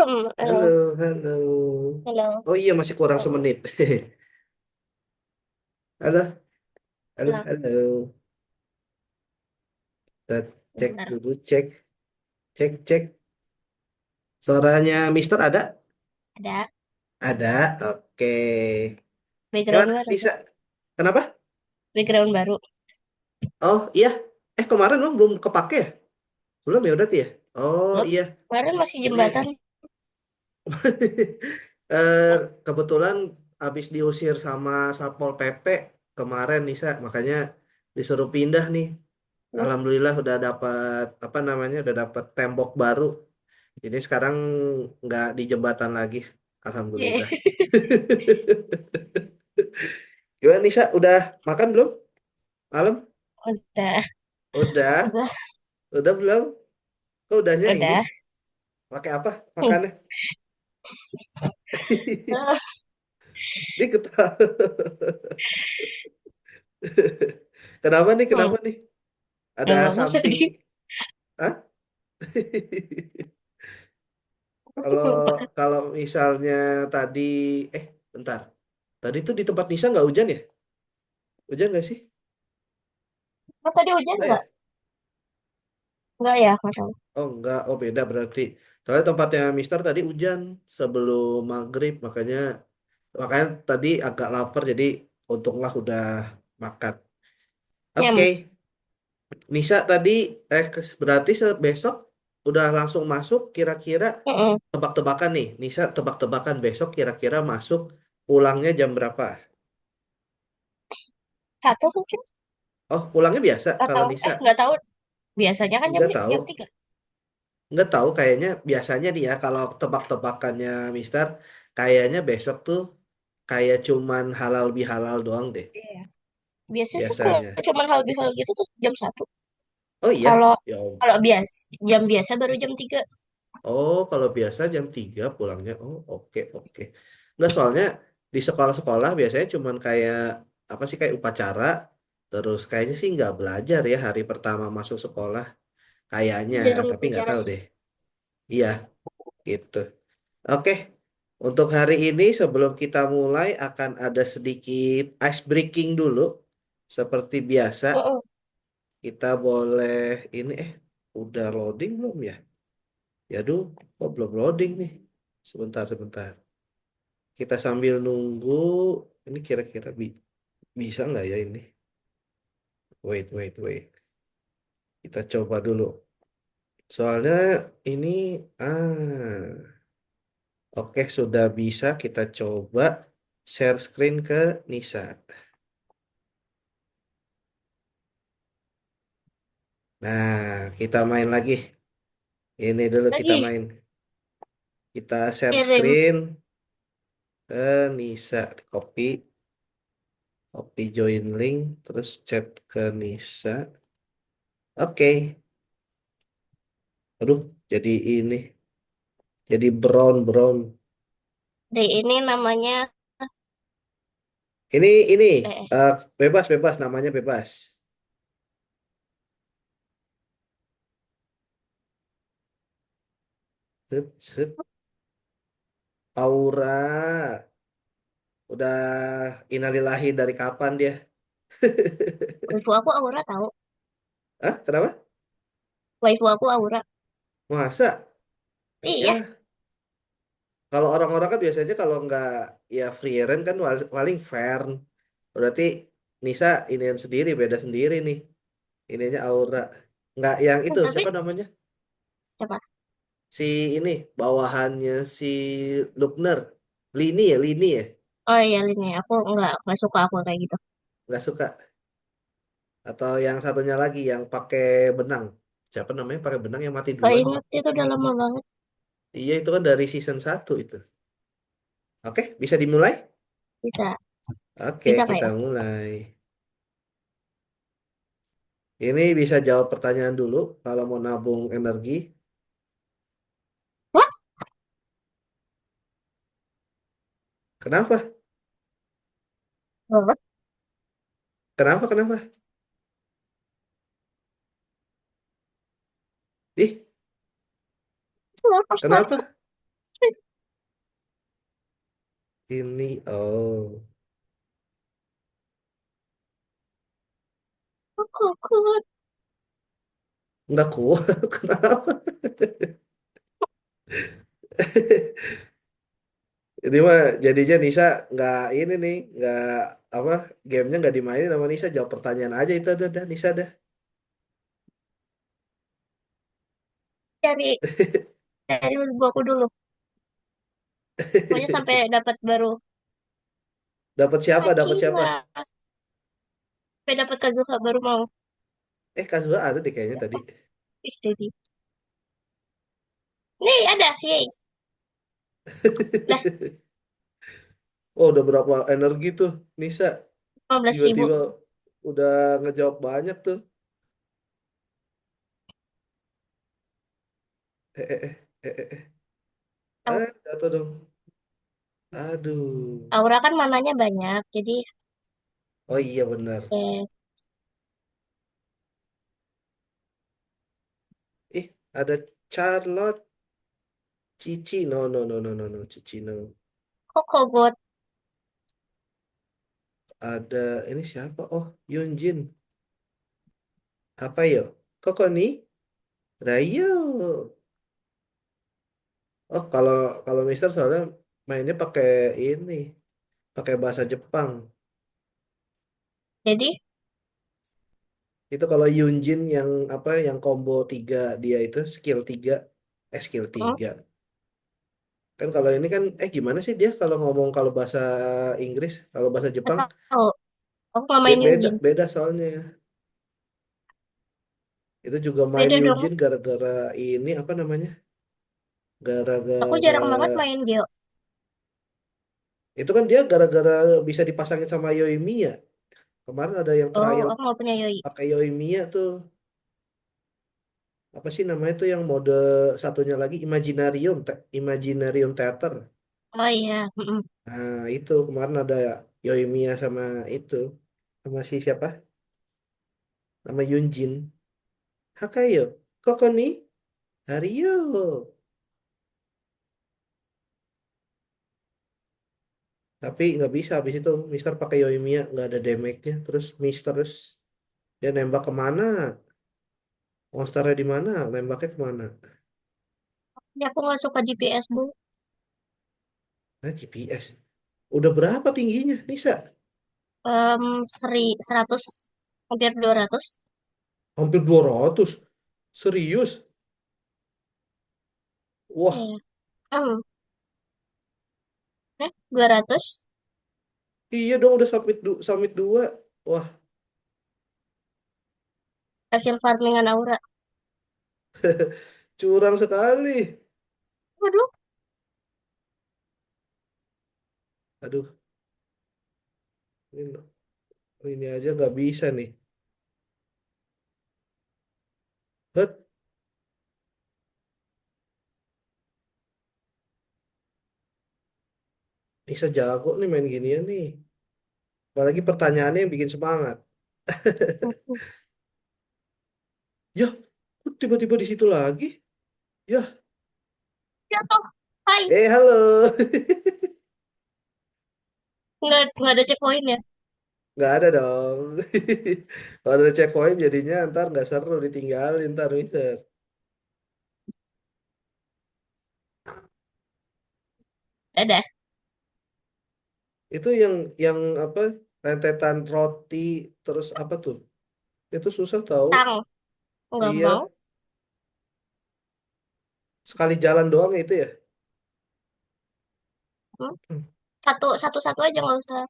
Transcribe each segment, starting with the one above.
Halo, Halo, halo. halo, Oh iya, masih kurang halo, semenit. Halo, halo, halo. halo. Kita cek Bentar, dulu, cek, cek, cek. Suaranya Mister ada? ada Ada, oke. background Gimana, baru bisa? deh. Kenapa? Background baru. Oh iya, kemarin belum kepake ya? Belum ya, udah tuh ya? Oh Belum. iya, Kemarin masih ini jembatan. eh, kebetulan habis diusir sama Satpol PP kemarin Nisa, makanya disuruh pindah nih. Wah, Alhamdulillah udah dapat apa namanya, udah dapat tembok baru. Jadi sekarang nggak di jembatan lagi. yeah. Alhamdulillah. Gimana Nisa, udah makan belum? Malam? Udah, Udah, udah, udah belum? Kok udahnya ini? udah. Pakai apa makannya? Ah, Ini ketawa. Kenapa nih? Hmm, Kenapa nih? Ada nggak apa-apa something? tadi. Hah? Kalau kalau misalnya tadi, eh bentar. Tadi tuh di tempat Nisa nggak hujan ya? Hujan nggak sih? Oh, tadi hujan Nggak ya? nggak? Nggak ya, nggak tahu. Oh enggak, oh beda berarti. Soalnya tempatnya Mister tadi hujan sebelum maghrib, makanya makanya tadi agak lapar, jadi untunglah udah makan. Nyam. Oke, Nisa tadi berarti besok udah langsung masuk, kira-kira Mm-mm. tebak-tebakan nih. Nisa tebak-tebakan besok kira-kira masuk pulangnya jam berapa? Satu mungkin. Oh, pulangnya biasa kalau Atau, Nisa. nggak tahu. Biasanya kan jam, Nggak tahu. jam 3. Nggak tahu kayaknya biasanya nih ya kalau tebak-tebakannya Mister kayaknya besok tuh kayak cuman halal bihalal doang deh Iya. Biasanya sih kalau biasanya. cuma hal gitu tuh jam 1. Oh iya, Kalau ya. kalau jam biasa baru jam 3. Oh, kalau biasa jam 3 pulangnya. Oh, oke, oke. Nggak, soalnya di sekolah-sekolah biasanya cuman kayak apa sih, kayak upacara, terus kayaknya sih nggak belajar ya hari pertama masuk sekolah kayaknya, Jarang tapi nggak bicara tahu sih. deh. Iya, gitu. Oke, untuk hari ini sebelum kita mulai akan ada sedikit ice breaking dulu. Seperti biasa, Mm-mm. kita boleh ini udah loading belum ya? Ya duh, kok belum loading nih? Sebentar, sebentar. Kita sambil nunggu, ini kira-kira bisa nggak ya ini? Wait, wait, wait. Kita coba dulu. Soalnya ini, oke, sudah bisa. Kita coba share screen ke Nisa. Nah, kita main lagi. Ini dulu kita Lagi main. Kita share kirim. screen ke Nisa. Copy, copy join link, terus chat ke Nisa. Oke. Aduh, jadi ini, jadi brown brown. Deh ini namanya Ini eh eh, bebas bebas namanya bebas. Set, set. Aura, udah innalillahi dari kapan dia? waifu aku Aura tahu. Hah? Kenapa? Waifu aku Aura. Masa? Iya. Ya, kalau orang-orang kan biasanya kalau nggak ya Frieren kan paling Fern. Berarti Nisa inian sendiri, beda sendiri nih. Ininya Aura. Nggak yang itu, Tapi siapa namanya? siapa? Si ini, bawahannya si Lukner. Lini ya, Lini ya? Oh iya ini aku nggak suka aku kayak gitu. Nggak suka. Atau yang satunya lagi yang pakai benang. Siapa namanya pakai benang yang mati Gak duluan? inget itu udah lama banget. Iya, itu kan dari season 1 itu. Oke, bisa dimulai? Bisa Oke, bisa kita kayak. mulai. Ini bisa jawab pertanyaan dulu kalau mau nabung energi. Wah, Kenapa? banget. Kenapa? Kenapa? Ih, Kenapa story? kenapa? Ini, oh, Kuat. nggak kuat. Kenapa? Ini mah jadinya Nisa nggak ini nih, nggak apa, gamenya nggak dimainin sama Nisa. Jawab pertanyaan aja itu udah Nisa dah. Cari cari buku dulu. Pokoknya sampai dapat baru. Dapat siapa? Dapat siapa? Cina. Sampai dapat Kazuha baru mau. Kazuha ada deh kayaknya tadi. Ih, jadi. Nih ada, yeay. Lah, Oh, udah berapa energi tuh Nisa? 15.000. Tiba-tiba udah ngejawab banyak tuh. Eh, eh, eh, eh, eh. Jatuh dong. Aduh. Aura kan mananya banyak, jadi Oh iya benar. eh, Ih, ada Charlotte, Cici. No, no, no, no, no, no, Cici no. Kokogot. Ada ini siapa? Oh, Yunjin. Apa yo? Kok nih? Rayo. Oh, kalau kalau Mister soalnya mainnya pakai ini, pakai bahasa Jepang. Jadi, Itu kalau Yunjin yang apa yang combo 3 dia itu skill 3, skill hmm, 3. Kan kalau ini kan gimana sih dia kalau ngomong kalau bahasa Inggris, kalau bahasa nggak Jepang tahu. Aku nggak main beda Yunjin. beda soalnya. Itu juga main Beda dong. Yunjin gara-gara ini apa namanya? Aku Gara-gara jarang banget main Geo. itu kan dia gara-gara bisa dipasangin sama Yoimiya. Kemarin ada yang Oh, trial aku nggak punya Yoi. pakai Yoimiya tuh. Apa sih namanya tuh yang mode satunya lagi Imaginarium, Imaginarium Theater. Oh iya. Mm-mm. Nah, itu kemarin ada Yoimiya sama itu sama si siapa? Nama Yunjin. Hakayo, Koko nih, Hario. Tapi nggak bisa habis itu Mister pakai Yoimiya nggak ada damage-nya. Terus Mister terus dia nembak kemana? Monsternya di mana? Nembaknya kemana? Ini aku nggak suka DPS bu. Nah, GPS. Udah berapa tingginya, Nisa? Seri 100 hampir 200. Hampir 200. Serius? Wah, Iya. 200 iya dong udah summit 2. Wah, hasil farmingan Aura. curang sekali. Waduh, Aduh, ini, ini aja nggak bisa nih. Het, Nisa jago nih main ginian nih. Apalagi pertanyaannya yang bikin semangat. Ya, kok tiba-tiba di situ lagi? Ya, jatuh. Hai, halo. nggak ada checkpoint ya. Nggak ada dong. Kalau ada checkpoint jadinya ntar nggak seru ditinggalin ntar Mister. Ada. Itu yang apa rentetan roti terus apa tuh? Itu susah tahu. Tang, gampang. Iya, sekali jalan doang itu ya. Hmm, Hmm. Satu, satu, satu aja nggak usah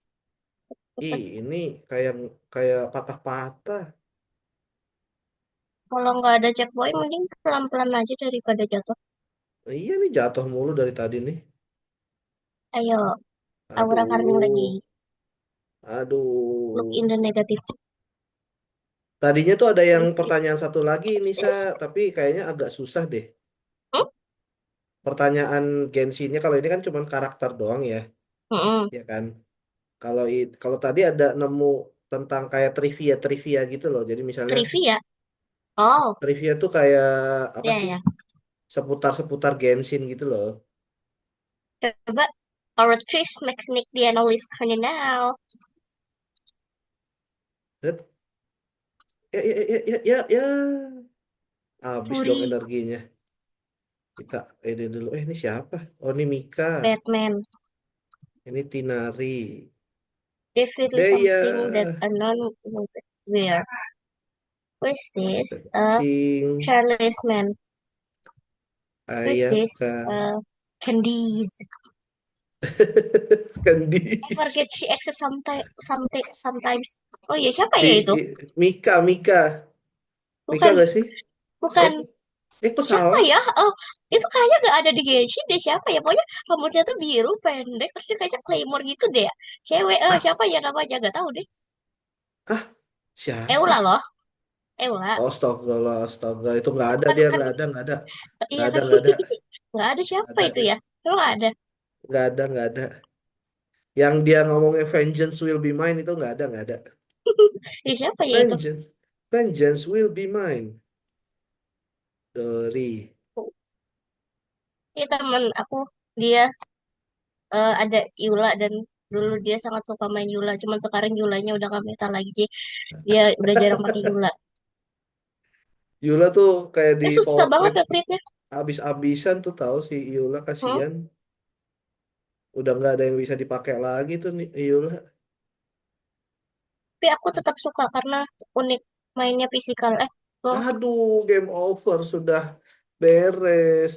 Ih, cepet. ini kayak kayak patah-patah. Kalau nggak ada checkpoint, mending pelan-pelan aja daripada jatuh. Iya nih jatuh mulu dari tadi nih. Ayo, Aura farming lagi. Aduh, Look aduh. in the negative. Tadinya tuh ada yang Wait, pertanyaan satu lagi nih Sa, this. tapi kayaknya agak susah deh. Hmm? Pertanyaan Genshinnya kalau ini kan cuma karakter doang ya, Mm-mm. ya kan? Kalau tadi ada nemu tentang kayak trivia-trivia gitu loh. Jadi misalnya Trivia. Oh, trivia tuh kayak apa ya sih? ya. Seputar-seputar Genshin gitu loh. Coba. Oratrice Mechanic dia nulis kardinal. Set. Ya, ya, ya, ya, ya, ya. Habis dong Fury, energinya. Kita ini dulu. Ini siapa? Oh, ini Mika. Batman. Ini Tinari. Definitely something that Deya. unknown where. Who is this? Cing. Charles man. Who is this? Ayaka. Candice. I Candice. forget she exists sometimes. Oh iya, siapa Si ya itu? Mika, Mika. Mika Bukan, gak sih? bukan. Salah. Kok Siapa salah? ya? Oh, itu kayaknya gak ada di Genshin deh. Siapa ya? Pokoknya rambutnya tuh biru, pendek, terus dia kayaknya Claymore gitu deh ya. Cewek, Ah, siapa ya namanya? Gak tahu deh. ah, Eula siapa? loh, Eula. Oh, astaga, astaga. Itu nggak ada Bukan, dia, bukan. nggak ada, nggak ada. Nggak Iya ada, kan? nggak ada. Gak ada Nggak siapa ada, itu ya? Emang gak ada. nggak ada, nggak ada. Yang dia ngomongnya vengeance will be mine itu nggak ada, nggak ada. Ya, siapa ya itu? Vengeance, vengeance will be mine. Dari Ini temen aku, dia ada Yula dan dulu dia sangat suka main Yula. Cuman sekarang Yulanya udah gak meta lagi sih. Dia udah jarang pakai Yula. Yula tuh kayak di Susah power banget creep ya critnya. abis-abisan tuh tahu si Yula Hmm? kasihan. Udah nggak ada yang bisa dipakai lagi tuh nih Yula. Tapi aku tetap suka karena unik mainnya fisikal. Loh, Aduh, game over sudah beres.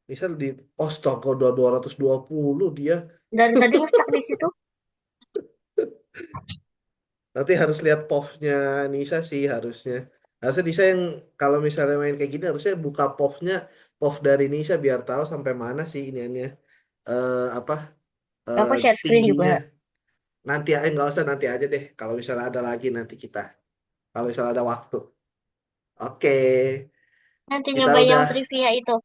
Misal di Astaga udah 220 dia. dari tadi ngestak di situ. Nanti harus lihat POV-nya Nisa sih harusnya. Harusnya Nisa yang kalau misalnya main kayak gini harusnya buka POV-nya, POV dari Nisa biar tahu sampai mana sih iniannya apa Aku share screen juga. tingginya. Nanti nggak usah nanti aja deh. Kalau misalnya ada lagi nanti kita. Kalau misalnya ada waktu. Oke, Nanti kita nyoba yang udah trivia itu.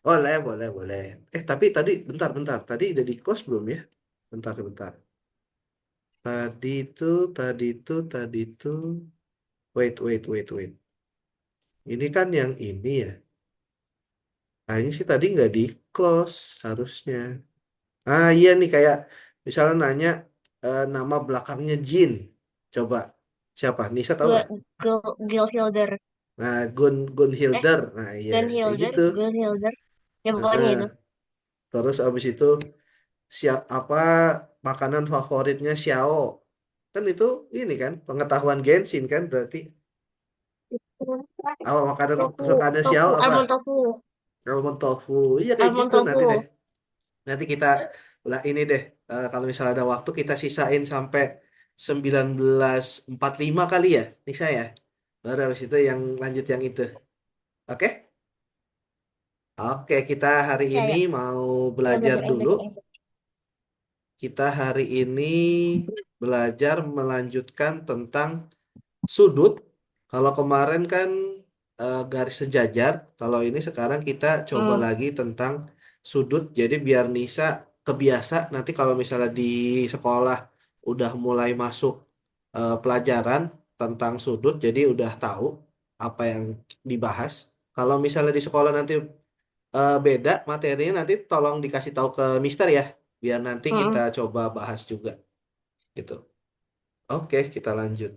boleh boleh boleh. Tapi tadi bentar bentar. Tadi udah di close belum ya? Bentar bentar. Tadi itu tadi itu. Wait. Ini kan yang ini ya. Nah, ini sih tadi nggak di close harusnya. Ah iya nih kayak misalnya nanya nama belakangnya Jin. Coba siapa? Nisa tahu nggak? Gilhilder. Nah, Eh, Gunhilder. Nah iya kayak Gunhilder, gitu. Gilhilder. Ya pokoknya itu. Nah, terus abis itu apa makanan favoritnya Xiao? Kan itu ini kan pengetahuan Genshin kan berarti apa makanan Tofu, kesukaannya Xiao tofu, apa? almond tofu. Almond tofu. Iya kayak Almond gitu nanti deh. tofu. Nanti kita lah ini deh, kalau misalnya ada waktu kita sisain sampai 1945 kali ya, Nisa ya. Baru habis itu yang lanjut yang itu. Oke? Oke, kita hari Ya, ini ya. mau Ya, belajar belajar, dulu. belajar, Kita hari ini belajar melanjutkan tentang sudut. Kalau kemarin kan garis sejajar, kalau ini sekarang kita coba Hmm. lagi tentang sudut. Jadi biar Nisa kebiasa nanti kalau misalnya di sekolah udah mulai masuk pelajaran tentang sudut, jadi udah tahu apa yang dibahas. Kalau misalnya di sekolah nanti beda materinya, nanti tolong dikasih tahu ke Mister ya, biar nanti kita Hmm. coba bahas juga gitu. Oke, kita lanjut.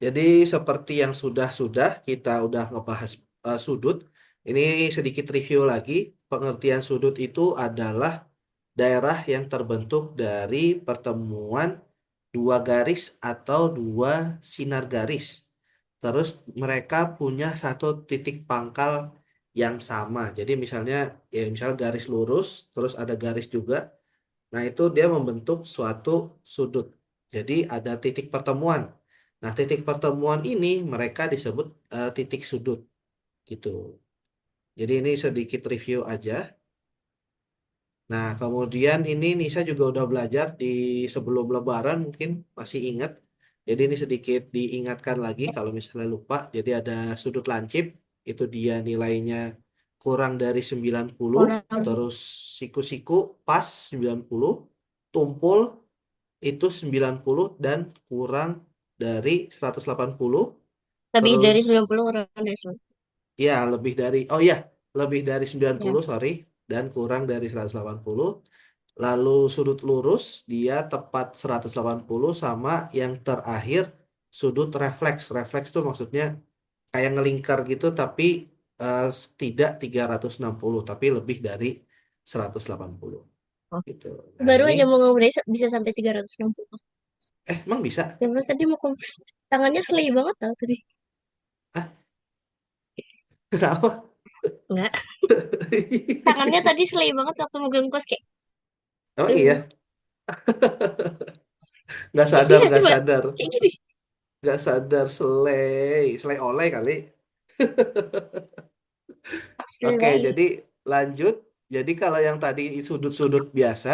Jadi seperti yang sudah-sudah kita udah ngebahas sudut. Ini sedikit review lagi. Pengertian sudut itu adalah daerah yang terbentuk dari pertemuan dua garis atau dua sinar garis. Terus mereka punya satu titik pangkal yang sama. Jadi misalnya ya misal garis lurus, terus ada garis juga. Nah, itu dia membentuk suatu sudut. Jadi ada titik pertemuan. Nah, titik pertemuan ini mereka disebut titik sudut gitu. Jadi ini sedikit review aja. Nah, kemudian ini Nisa juga udah belajar di sebelum Lebaran mungkin masih ingat. Jadi ini sedikit diingatkan lagi kalau misalnya lupa. Jadi ada sudut lancip, itu dia nilainya kurang dari 90, Kurang terus siku-siku pas 90, tumpul itu 90 dan kurang dari 180, lebih terus dari 90 kurang dari 100. ya lebih dari oh ya lebih dari 90 Ya. sorry, dan kurang dari 180. Lalu sudut lurus dia tepat 180 sama yang terakhir sudut refleks. Refleks tuh maksudnya kayak ngelingkar gitu tapi eh, tidak 360 tapi lebih dari 180 Oh, gitu. Nah, baru ini aja mau ngobrol bisa sampai 360. emang bisa? Ya terus tadi mau tangannya slay banget tau tadi. Ah, kenapa? Enggak. Tangannya tadi slay banget waktu megang kos kayak. Emang eh iya? Nggak sadar, iya nggak coba sadar, kayak gini. nggak sadar. Selai, selai oleh kali. Oke, Slay. jadi lanjut. Jadi kalau yang tadi sudut-sudut biasa,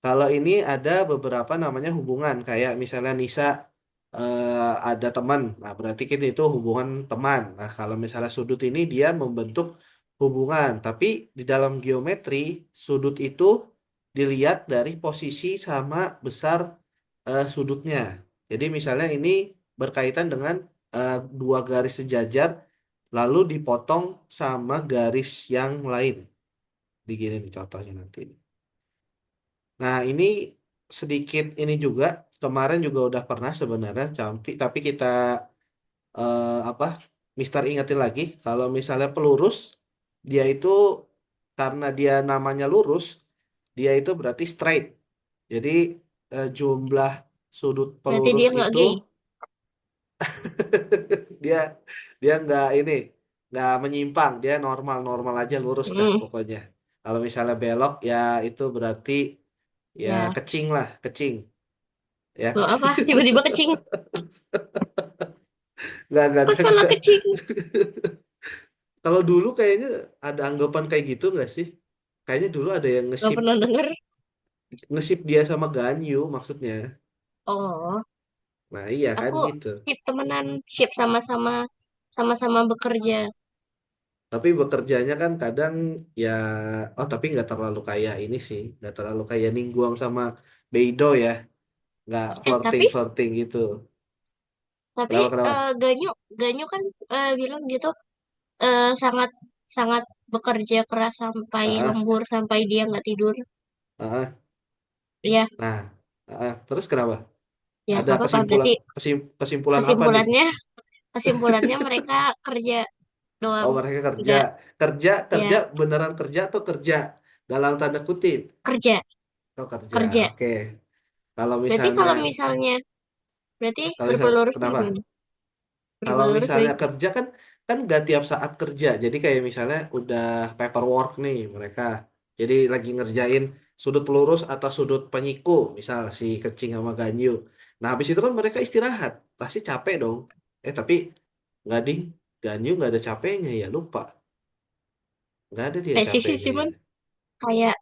kalau ini ada beberapa namanya hubungan. Kayak misalnya Nisa ada teman, nah berarti kan itu hubungan teman. Nah kalau misalnya sudut ini dia membentuk hubungan, tapi di dalam geometri sudut itu dilihat dari posisi sama besar sudutnya. Jadi misalnya ini berkaitan dengan dua garis sejajar lalu dipotong sama garis yang lain. Begini nih contohnya nanti. Nah, ini sedikit ini juga kemarin juga udah pernah sebenarnya tapi kita apa? Mister ingetin lagi kalau misalnya pelurus dia itu karena dia namanya lurus, dia itu berarti straight. Jadi jumlah sudut Berarti pelurus dia nggak itu gay. dia dia nggak menyimpang, dia normal normal aja lurus dah Hmm, pokoknya. Kalau misalnya belok ya itu berarti ya ya. kecing lah, kecing ya Lo kecing. apa? Tiba-tiba kecing. Nggak, Masalah nggak. kecing. Kalau dulu kayaknya ada anggapan kayak gitu nggak sih? Kayaknya dulu ada yang Gak ngesip pernah denger. ngesip dia sama Ganyu maksudnya. Oh, Nah iya kan aku gitu. ship temenan, ship sama-sama sama-sama bekerja. Tapi bekerjanya kan kadang ya, oh tapi nggak terlalu kayak ini sih, nggak terlalu kayak Ningguang sama Beido ya, nggak flirting Tapi flirting gitu. tapi Kenapa kenapa? Ganyu Ganyu kan bilang gitu sangat sangat bekerja keras sampai Ah, ah, lembur sampai dia nggak tidur. ah, ah. Ya, Nah, ah, ah. Terus kenapa? ya Ada nggak apa-apa. kesimpulan Berarti kesimpulan apa nih? kesimpulannya kesimpulannya mereka kerja Oh doang, mereka kerja, nggak kerja kerja ya beneran kerja atau kerja dalam tanda kutip? kerja Oh kerja, kerja. oke. Kalau Berarti misalnya, kalau misalnya berarti kalau misalnya berpelurus tuh kenapa? gimana? Kalau Berpelurus misalnya berarti kerja kan kan nggak tiap saat kerja. Jadi kayak misalnya udah paperwork nih mereka. Jadi lagi ngerjain sudut pelurus atau sudut penyiku, misal si Kecing sama Ganyu. Nah, habis itu kan mereka istirahat. Pasti capek dong. Tapi nggak ding. Ganyu nggak ada capeknya ya, lupa. Nggak ada dia spesifik capeknya ya. cuman kayak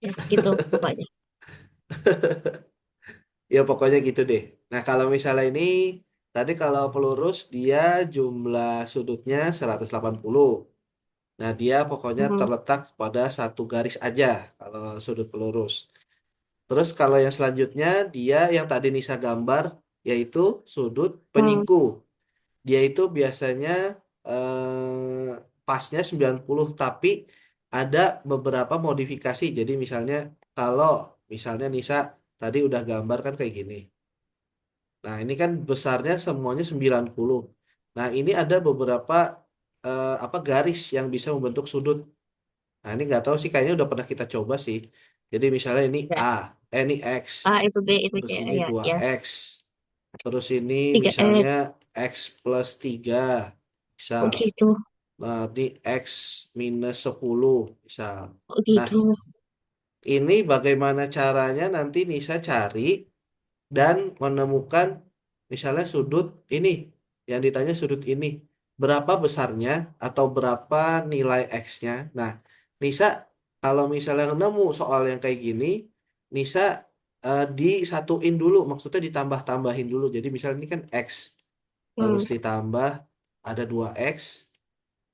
ya gitu pokoknya. Ya pokoknya gitu deh. Nah, kalau misalnya ini tadi kalau pelurus dia jumlah sudutnya 180. Nah, dia pokoknya Hmm. terletak pada satu garis aja kalau sudut pelurus. Terus kalau yang selanjutnya dia yang tadi Nisa gambar yaitu sudut Hmm. penyingku. Dia itu biasanya pasnya 90 tapi ada beberapa modifikasi. Jadi misalnya kalau misalnya Nisa tadi udah gambar kan kayak gini. Nah, ini kan besarnya semuanya 90. Nah, ini ada beberapa apa garis yang bisa membentuk sudut. Nah, ini nggak tahu sih, kayaknya udah pernah kita coba sih. Jadi misalnya ini Ya. A, ini X, A itu B itu C terus ini ya dua ya x terus ini 3 misalnya X plus 3, oh misal. gitu Nah, ini X minus 10, misal. oh Nah, gitu. ini bagaimana caranya nanti Nisa cari dan menemukan misalnya sudut ini, yang ditanya sudut ini. Berapa besarnya atau berapa nilai X-nya. Nah, Nisa kalau misalnya nemu soal yang kayak gini, Nisa disatuin dulu, maksudnya ditambah-tambahin dulu. Jadi misalnya ini kan X, Hmm. terus ditambah ada 2X,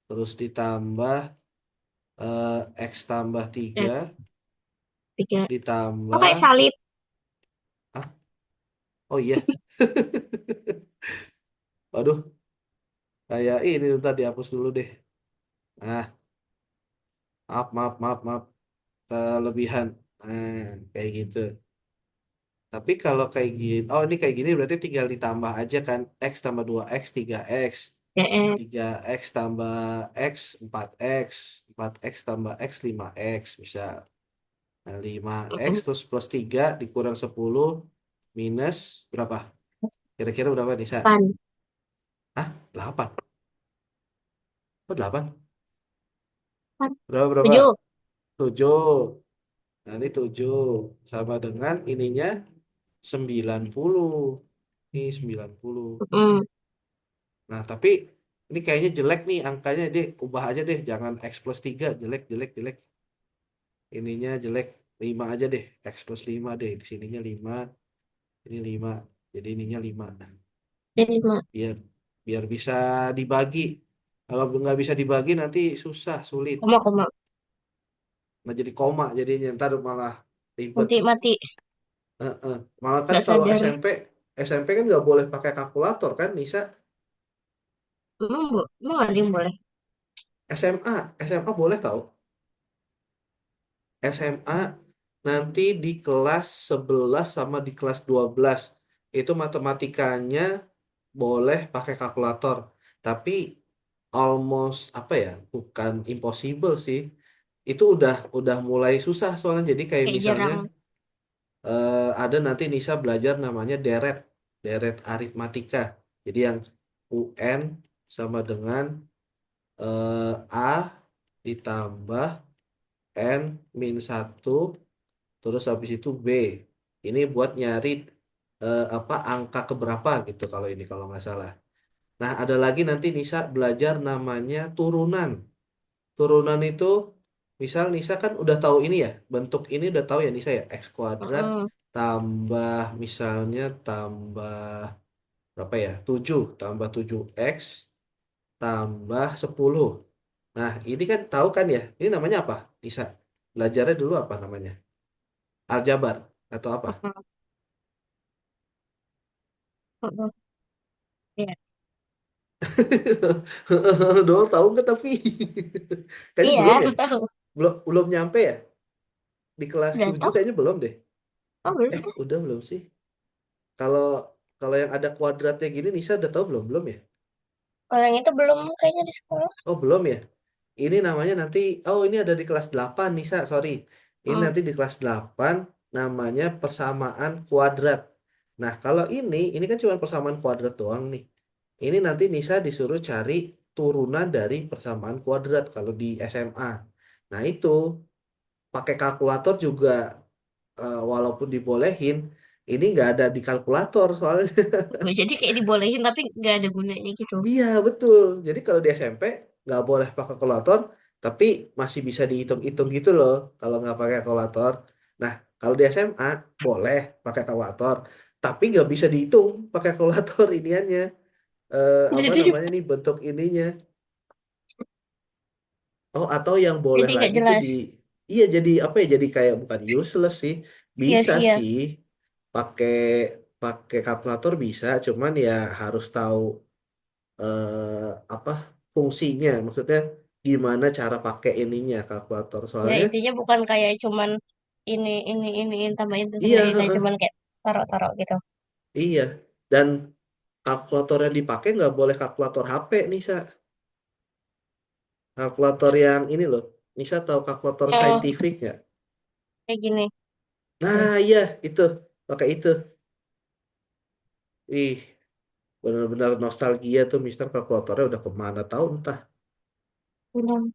terus ditambah X tambah 3 Yes. 3 oh kayak ditambah, salib. ah, oh iya, waduh, kayak ini ntar dihapus dulu deh. Nah, Maaf, maaf, maaf, maaf. Kelebihan. Nah, kayak gitu. Tapi kalau kayak gini, oh ini kayak gini berarti tinggal ditambah aja kan. X tambah 2X, 3X. Mm-mm. 3X tambah X, 4X. 4X tambah X, 5X. Bisa. Nah, 5X Mm-mm. terus plus 3 dikurang 10 minus berapa? Kira-kira berapa nih, Sa? Pan. Hah? 8? Oh, 8? Pan. Berapa, berapa? 7. 7. Nah, ini 7. Sama dengan ininya 90. Ini 90. Mm-mm. Nah, tapi ini kayaknya jelek nih angkanya. Deh, ubah aja deh. Jangan X plus 3. Jelek, jelek, jelek. Ininya jelek. 5 aja deh. X plus 5 deh. Di sininya 5. Ini 5. Jadi ininya 5. Jadi 5. Biar biar bisa dibagi. Kalau nggak bisa dibagi nanti susah, sulit. Koma, koma. Nah, jadi koma jadinya ntar malah ribet. Nanti mati. Heeh. Malah kan Nggak kalau sadar. SMP kan nggak boleh pakai kalkulator kan, Nisa? Emang ada yang boleh? SMA boleh tahu. SMA nanti di kelas 11 sama di kelas 12 itu matematikanya boleh pakai kalkulator. Tapi almost apa ya? Bukan impossible sih. Itu udah mulai susah soalnya jadi kayak Kayak misalnya jarang. ada nanti Nisa belajar namanya deret, deret aritmatika. Jadi yang UN sama dengan A ditambah N min satu terus habis itu B. Ini buat nyari apa angka keberapa gitu kalau ini kalau nggak salah. Nah, ada lagi nanti Nisa belajar namanya turunan. Turunan itu misal Nisa kan udah tahu ini ya, bentuk ini udah tahu ya Nisa ya, X kuadrat Mm-mm. tambah misalnya tambah berapa ya? 7 tambah 7X tambah 10. Nah, ini kan tahu kan ya? Ini namanya apa? Nisa. Belajarnya dulu apa namanya? Aljabar atau apa? Mm-mm. Mm-mm. Iya. Doang tahu nggak tapi kayaknya Iya, belum ya? aku tahu. Belum belum nyampe ya? Di kelas Udah 7 tahu. kayaknya belum deh. Oh, belum tuh. Udah belum sih? Kalau kalau yang ada kuadratnya gini Nisa udah tahu belum? Belum ya? Kalau yang itu belum kayaknya di sekolah. Oh, belum ya? Ini namanya nanti oh ini ada di kelas 8 Nisa, sorry. Ini Hmm. nanti di kelas 8 namanya persamaan kuadrat. Nah, kalau ini kan cuma persamaan kuadrat doang nih. Ini nanti Nisa disuruh cari turunan dari persamaan kuadrat kalau di SMA. Nah, itu pakai kalkulator juga walaupun dibolehin, ini nggak ada di kalkulator soalnya. Oh, jadi kayak dibolehin tapi nggak ada gunanya gitu. Iya, betul. Jadi kalau di SMP nggak boleh pakai kalkulator, tapi masih bisa dihitung-hitung gitu loh kalau nggak pakai kalkulator. Nah, kalau di SMA boleh pakai kalkulator, tapi nggak bisa dihitung pakai kalkulator iniannya. Apa Jadi namanya nih bentuk ininya. Oh, atau yang boleh jadi nggak lagi tuh jelas. iya jadi apa ya? Jadi kayak bukan useless sih. Bisa Sia-sia. sih pakai pakai kalkulator bisa, cuman ya harus tahu apa fungsinya, maksudnya gimana cara pakai ininya kalkulator. Ya Soalnya intinya bukan kayak cuman ini tambahin tuh iya, sendiri, kayak heeh, cuman kayak taruh-taruh gitu. iya. Dan kalkulator yang dipakai nggak boleh kalkulator HP nih, Sa. Kalkulator yang ini loh. Nisa tahu kalkulator Oh, saintifik nggak? kayak gini. Nah, Ya, iya itu pakai itu. Ih, benar-benar nostalgia tuh Mister kalkulatornya udah kemana tahu entah. belum.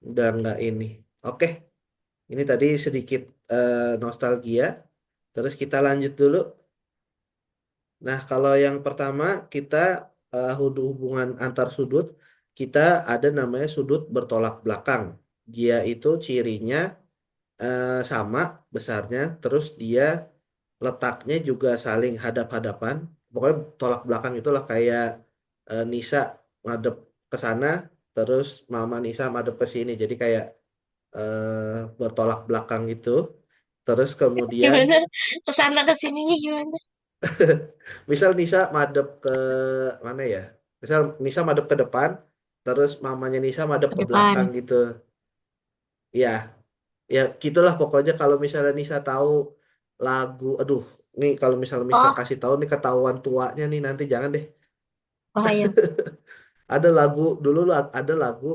Udah nggak ini. Oke, ini tadi sedikit nostalgia. Terus kita lanjut dulu. Nah, kalau yang pertama kita hubungan antar sudut, kita ada namanya sudut bertolak belakang. Dia itu cirinya sama besarnya, terus dia letaknya juga saling hadap-hadapan. Pokoknya tolak belakang itulah kayak Nisa madep ke sana, terus Mama Nisa madep ke sini. Jadi kayak bertolak belakang gitu. Terus kemudian Gimana? Kesana kesininya gimana? misal Nisa madep ke mana ya? Misal Nisa madep ke depan, terus mamanya Nisa madep Ke ke belakang depan. gitu. Ya, ya gitulah pokoknya kalau misalnya Nisa tahu lagu, aduh, nih kalau misalnya Nisa Oh, kasih tahu nih ketahuan tuanya nih nanti jangan deh. bahaya. Ada lagu dulu ada lagu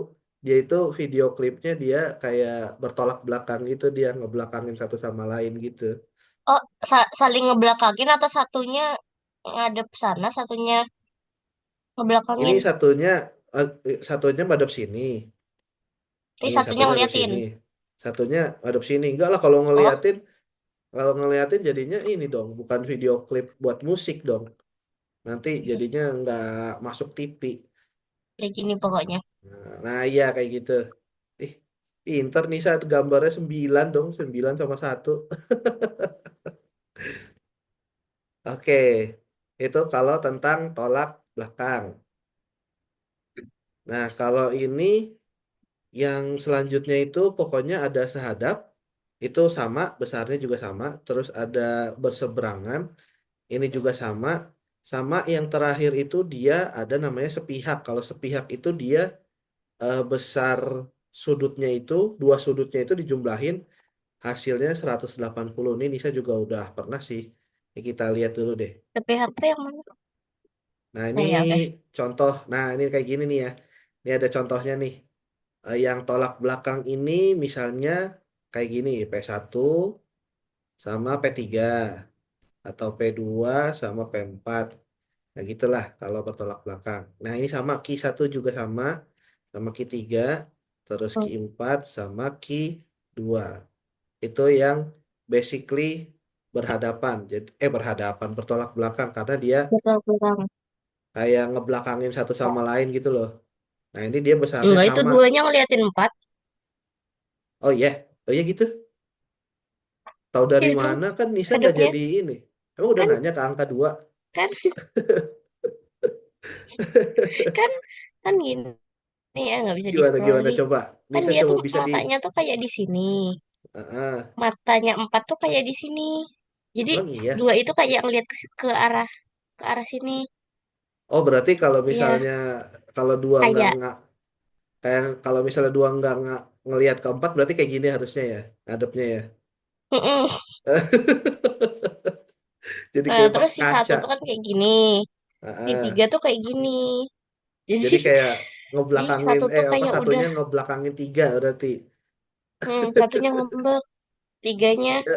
dia itu video klipnya dia kayak bertolak belakang gitu dia ngebelakangin satu sama lain gitu. Oh, saling ngebelakangin atau satunya ngadep sana, satunya Ini ngebelakangin. satunya madep sini. Tapi Nih satunya satunya madep ngeliatin. sini. Satunya madep sini. Enggak lah Oh, kalau ngeliatin jadinya ini dong, bukan video klip buat musik dong. Nanti jadinya nggak masuk TV. kayak gini pokoknya. Nah, iya kayak gitu. Ih, pinter nih saat gambarnya 9 dong, 9 sama satu. Oke, itu kalau tentang tolak belakang. Nah, kalau ini yang selanjutnya itu pokoknya ada sehadap, itu sama, besarnya juga sama. Terus ada berseberangan, ini juga sama. Sama yang terakhir itu dia ada namanya sepihak. Kalau sepihak itu dia besar sudutnya itu, dua sudutnya itu dijumlahin, hasilnya 180. Ini Nisa juga udah pernah sih. Ini kita lihat dulu deh. Sepihak tuh yang mana? Nah, ini Nah, ya udah. contoh. Nah, ini kayak gini nih ya. Ini ada contohnya nih. Yang tolak belakang ini misalnya kayak gini, P1 sama P3 atau P2 sama P4. Nah, gitulah kalau bertolak belakang. Nah, ini sama Q1 juga sama Q3, terus Hmm, Q4 sama Q2. Itu yang basically berhadapan. Jadi berhadapan bertolak belakang karena dia betul kurang. kayak ngebelakangin satu sama lain gitu loh. Nah, ini dia besarnya Enggak, itu sama. duanya ngeliatin empat. Oh iya, oh iya gitu. Tahu dari Itu mana kan Nisa nggak hadapnya jadi ini. Emang udah kan nanya ke angka 2. kan kan kan gini ya, nggak bisa di Gimana scroll gimana lagi. coba. Kan Nisa dia coba tuh bisa di matanya tuh kayak di sini. ah, Matanya empat tuh kayak di sini. Jadi emang iya. dua itu kayak ngeliat ke arah sini. Oh, berarti kalau Iya, misalnya kalau dua kayak. nggak kayak kalau misalnya dua nggak ngelihat keempat berarti kayak gini harusnya ya ngadepnya ya. Mm-mm. Jadi Nah, kayak terus pakai si satu kaca. tuh kan kayak gini. Si tiga Ah, tuh kayak gini. Jadi, jadi kayak jadi ngebelakangin satu tuh apa kayak udah, satunya ngebelakangin tiga berarti. satunya ngambek, tiganya Ya,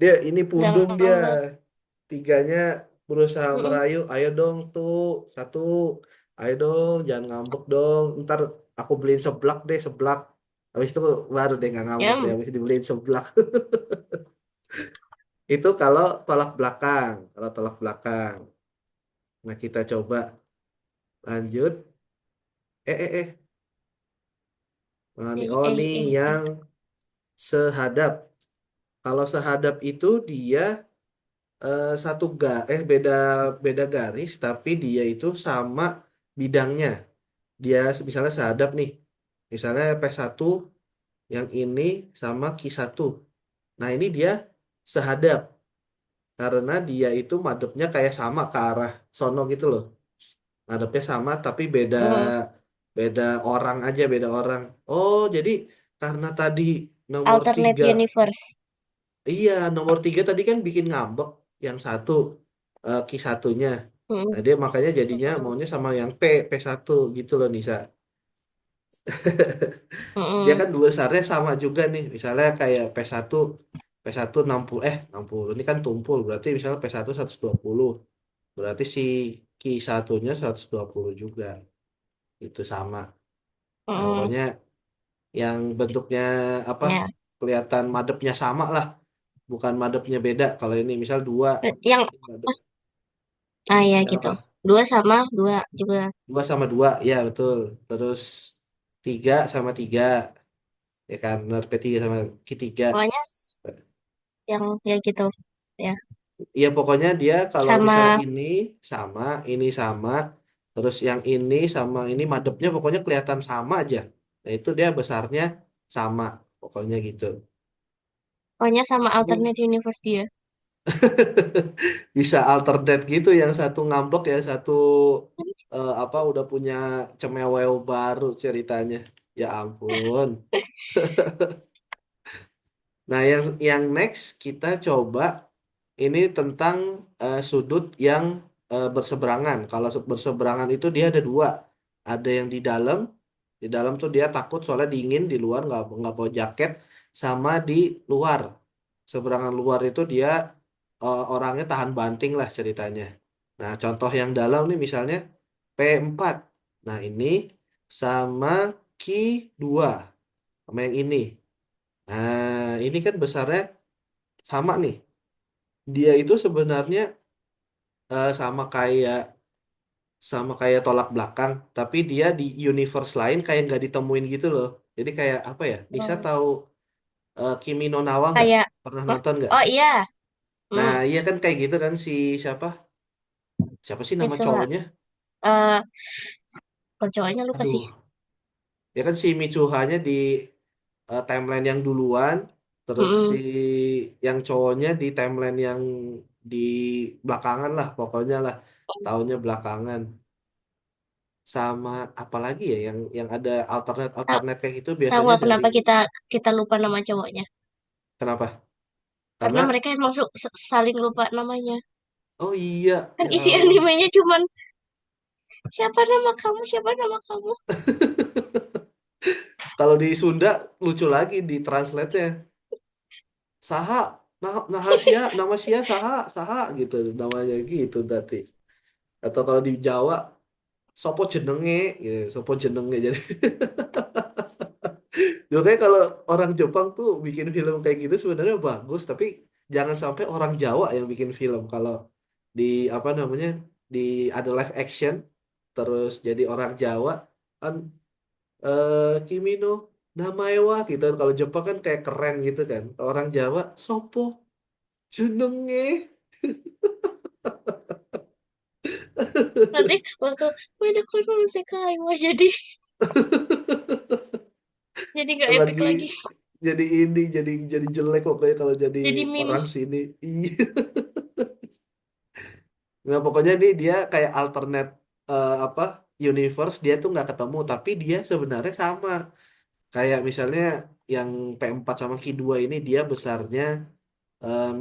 dia ini nggak pundung dia. ngambek. Tiganya berusaha Mm-mm. merayu, ayo dong tuh satu, ayo dong jangan ngambek dong. Ntar aku beliin seblak deh seblak. Habis itu baru deh nggak ngambek deh. Ya, Habis dibeliin seblak. Itu kalau tolak belakang. Kalau tolak belakang. Nah kita coba lanjut. Eh. Nah, nih, oh nih yang sehadap. Kalau sehadap itu dia beda beda garis tapi dia itu sama bidangnya. Dia misalnya sehadap nih. Misalnya P1 yang ini sama Q1. Nah, ini dia sehadap karena dia itu madepnya kayak sama ke arah sono gitu loh. Madepnya sama tapi beda mm, beda orang aja, beda orang. Oh, jadi karena tadi nomor alternate 3, universe. iya nomor 3 tadi kan bikin ngambek yang satu Q1-nya. Mm-mm. Nah, dia makanya jadinya maunya sama yang P1 gitu loh Nisa. Dia Mm-mm. kan dua besarnya sama juga nih. Misalnya kayak P1 60 60. Ini kan tumpul berarti misalnya P1 120. Berarti si Q1-nya 120 juga. Itu sama. Nah, Mm-mm. pokoknya yang bentuknya apa? Ya, Kelihatan madepnya sama lah, bukan madepnya beda. Kalau ini misal dua, yang madep ya yang gitu. apa? Dua sama dua juga. Dua sama dua, ya betul. Terus tiga sama tiga, ya kan? Benar P3 sama Q3. Pokoknya yang ya gitu. Ya, Ya pokoknya dia kalau misalnya sama ini sama, terus yang ini sama ini madepnya pokoknya kelihatan sama aja. Nah itu dia besarnya sama, pokoknya gitu. pokoknya sama Hmm. alternate universe dia. Bisa alternate gitu, yang satu ngambek, yang satu apa udah punya cemewel baru ceritanya. Ya ampun. Nah, yang next kita coba ini tentang sudut yang berseberangan. Kalau berseberangan itu dia ada dua. Ada yang di dalam tuh dia takut soalnya dingin, di luar nggak bawa jaket, sama di luar. Seberangan luar itu dia orangnya tahan banting lah ceritanya. Nah, contoh yang dalam nih misalnya P4. Nah, ini sama Q2 sama yang ini. Nah, ini kan besarnya sama nih. Dia itu sebenarnya sama kayak tolak belakang, tapi dia di universe lain kayak nggak ditemuin gitu loh. Jadi kayak apa ya? Nisa Oh, tahu Kimi no Na wa nggak? kayak, Pernah hah? nonton nggak? Oh iya, Nah, hmm, iya kan kayak gitu kan si siapa? Siapa sih nama Mitsuha. cowoknya? Eh, kalau cowoknya lupa sih. Aduh, ya kan si Mitsuhanya di timeline yang duluan, terus si Mm-mm. yang cowoknya di timeline yang di belakangan lah, pokoknya lah tahunnya belakangan. Sama apa lagi ya yang ada alternate Tahu alternate kayak gitu tahu biasanya nggak dari kenapa kita kita lupa nama cowoknya? kenapa? Karena Karena mereka emang saling lupa namanya. oh iya Kan ya isi Allah. animenya cuman siapa nama kamu, siapa nama kamu. Kalau di Sunda lucu lagi di translate-nya. Saha Nahasia nama sia Saha Saha gitu namanya gitu berarti. Atau kalau di Jawa sopo jenenge gitu, sopo jenenge jadi makanya kalau orang Jepang tuh bikin film kayak gitu sebenarnya bagus, tapi jangan sampai orang Jawa yang bikin film. Kalau di apa namanya di ada live action terus jadi orang Jawa kan Kimi no Namae wa gitu. Kalau Jepang kan kayak keren gitu kan. Kalau orang Jawa sopo jenenge. Nanti waktu Weda kono Sekai wah jadi nggak epic Lagi lagi. jadi ini jadi jelek pokoknya kalau jadi Jadi meme. orang sini. Iya. Nah, pokoknya ini dia kayak alternate apa universe dia tuh nggak ketemu tapi dia sebenarnya sama. Kayak misalnya yang P4 sama Q2 ini dia besarnya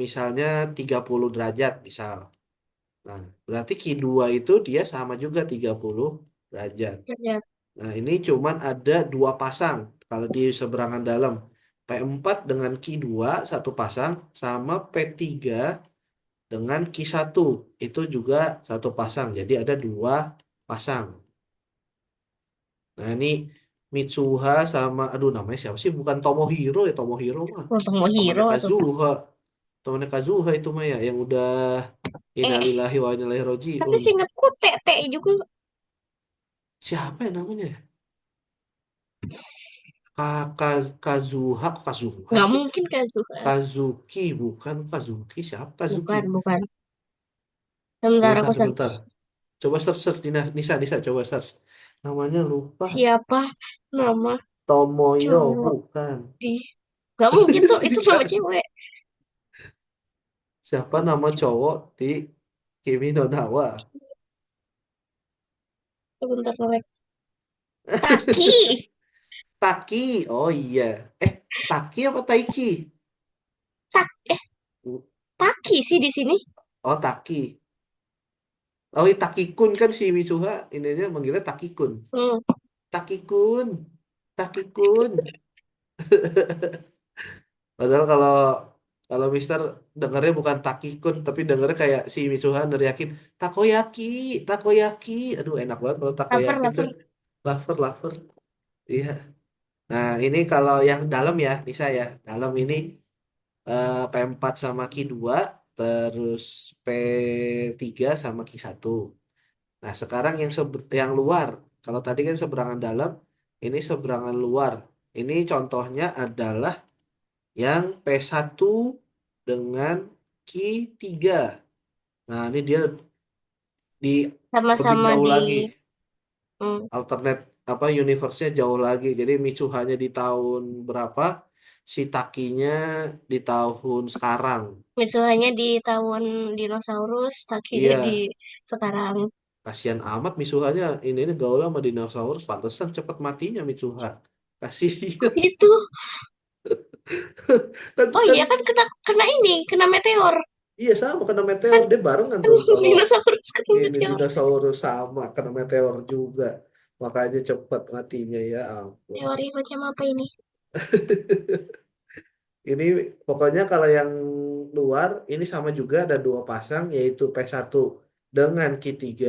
misalnya 30 derajat misal. Nah, berarti Q2 itu dia sama juga 30 derajat. Ya, Nah, ini cuman ada dua pasang kalau di seberangan dalam. P4 dengan Q2 satu pasang sama P3 dengan Q1 itu juga satu pasang. Jadi ada dua pasang. Nah, ini Mitsuha sama aduh namanya siapa sih? Bukan Tomohiro ya, Tomohiro mah. untung mau Temannya hero tuh. Kazuha. Temannya Kazuha itu mah ya yang udah Eh, Innalillahi wa inna ilaihi tapi rajiun. seingatku Tete juga Siapa ya namanya ya? Kazuha, kok Kazuha nggak sih? mungkin Kazuha. Kazuki, bukan Kazuki. Siapa Kazuki? Bukan, bukan. Sebentar Sebentar, aku search. sebentar. Coba search, search. Nisa, Nisa, coba search. Namanya lupa. Siapa nama Tomoyo, cowok bukan. di... Nggak mungkin tuh, itu nama Dicari. cewek. Siapa nama cowok di Kimi no Na wa? Sebentar, Lek. Taki. Taki. Oh iya. Eh, Taki apa Taiki? Tak, Taki sih di sini. Oh, Taki. Oh, iya, Taki-kun kan si Mitsuha. Ininya manggilnya Taki-kun. Hmm. Taki-kun. Taki-kun. Padahal kalau kalau Mister dengarnya bukan Taki-kun, tapi dengarnya kayak si Mitsuha neriakin takoyaki, takoyaki. Aduh, enak banget kalau Lover, takoyaki tuh. lover. Lover, lover. Iya. Nah, ini kalau yang dalam ya, Nisa ya. Dalam ini P4 sama Q2, terus P3 sama Q1. Nah, sekarang yang luar. Kalau tadi kan seberangan dalam, ini seberangan luar. Ini contohnya adalah yang P1 dengan Q3. Nah, ini dia di lebih Sama-sama jauh di... lagi. Hmm. Alternate apa universe-nya jauh lagi. Jadi Mitsuhanya di tahun berapa? Si Takinya di tahun sekarang. Misalnya di tahun dinosaurus, Takinya di Iya, sekarang. kasihan amat Mitsuhanya. Ini gaul sama dinosaurus. Pantesan cepat matinya Mitsuha. Kasihan. Kok gitu? Kan Oh kan iya kan kena kena ini, kena meteor. iya sama kena meteor Kan, dia barengan kan dong kalau dinosaurus kena ini meteor. dinosaurus sama kena meteor juga. Makanya cepat matinya ya ampun. Teori macam apa ini? Ini pokoknya kalau yang luar ini sama juga ada dua pasang yaitu P1 dengan Q3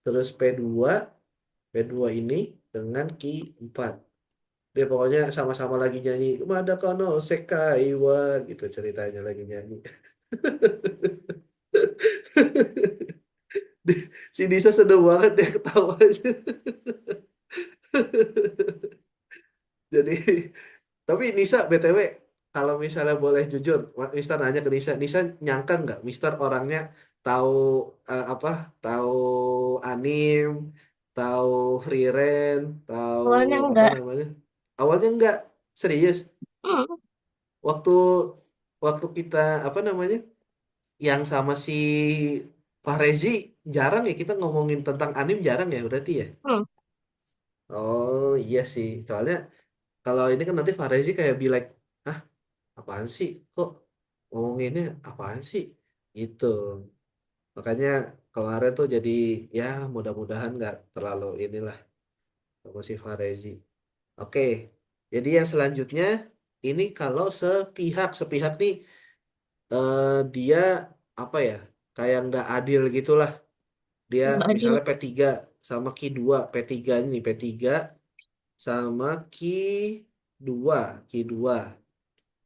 terus P2 ini dengan Q4. Dia pokoknya sama-sama lagi nyanyi Madaka no Sekai wa gitu ceritanya lagi nyanyi. Si Nisa sedih banget dia ketawa. Jadi tapi Nisa BTW kalau misalnya boleh jujur, Mister nanya ke Nisa, Nisa nyangka nggak Mister orangnya tahu apa? Tahu anim, tahu free rent, tahu Awalnya apa enggak. namanya? Awalnya nggak serius. Hmm, Waktu waktu kita apa namanya? Yang sama si Fahrezi jarang ya kita ngomongin tentang anim jarang ya berarti ya. hmm. Oh iya sih, soalnya kalau ini kan nanti Farezi kayak bilang, ah apaan sih? Kok ngomonginnya apaan sih? Gitu. Makanya kemarin tuh jadi ya mudah-mudahan nggak terlalu inilah sama si Farezi. Oke, jadi yang selanjutnya ini kalau sepihak nih dia apa ya? Kayak nggak adil gitulah. Dia Mbak Adil. misalnya P3 sama Q2, P3 ini P3 sama Q2, Q2.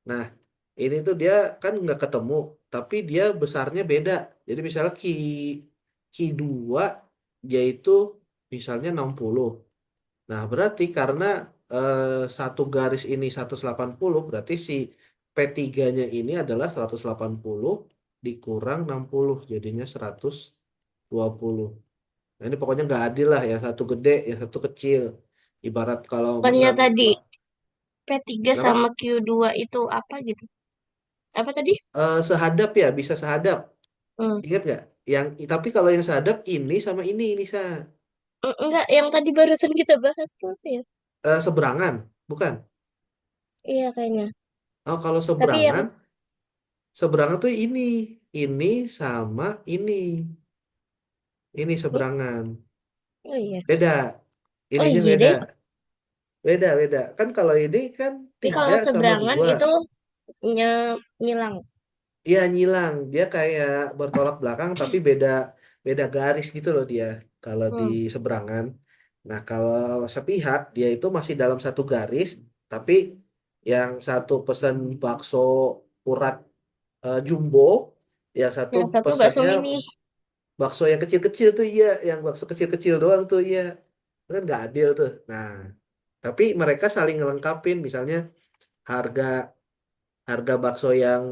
Nah, ini tuh dia kan nggak ketemu, tapi dia besarnya beda. Jadi misalnya Ki 2 yaitu misalnya 60. Nah, berarti karena satu garis ini 180, berarti si P3-nya ini adalah 180 dikurang 60, jadinya 120. Nah, ini pokoknya nggak adil lah, yang satu gede, yang satu kecil. Ibarat kalau Bukannya mesen, tadi P3 sama kenapa? Q2 itu apa gitu? Apa tadi? Sehadap ya, bisa sehadap. Hmm. Ingat nggak? Yang tapi kalau yang sehadap ini sama ini Enggak, yang tadi barusan kita bahas tuh apa ya? seberangan, bukan? Iya kayaknya. Oh, kalau Tapi yang seberangan tuh ini sama ini hmm, seberangan. oh iya. Beda, Oh ininya iya beda, deh. beda. Kan kalau ini kan Jadi tiga kalau sama seberangan dua. itu nye, nyilang. Iya nyilang, dia kayak bertolak belakang tapi beda beda garis gitu loh dia kalau di Hmm. seberangan. Nah kalau sepihak dia itu masih dalam satu garis tapi yang satu pesan bakso urat jumbo, yang satu Yang satu bakso pesannya mini. bakso yang kecil-kecil tuh iya, yang bakso kecil-kecil doang tuh iya. Itu kan nggak adil tuh. Nah tapi mereka saling ngelengkapin misalnya harga harga bakso yang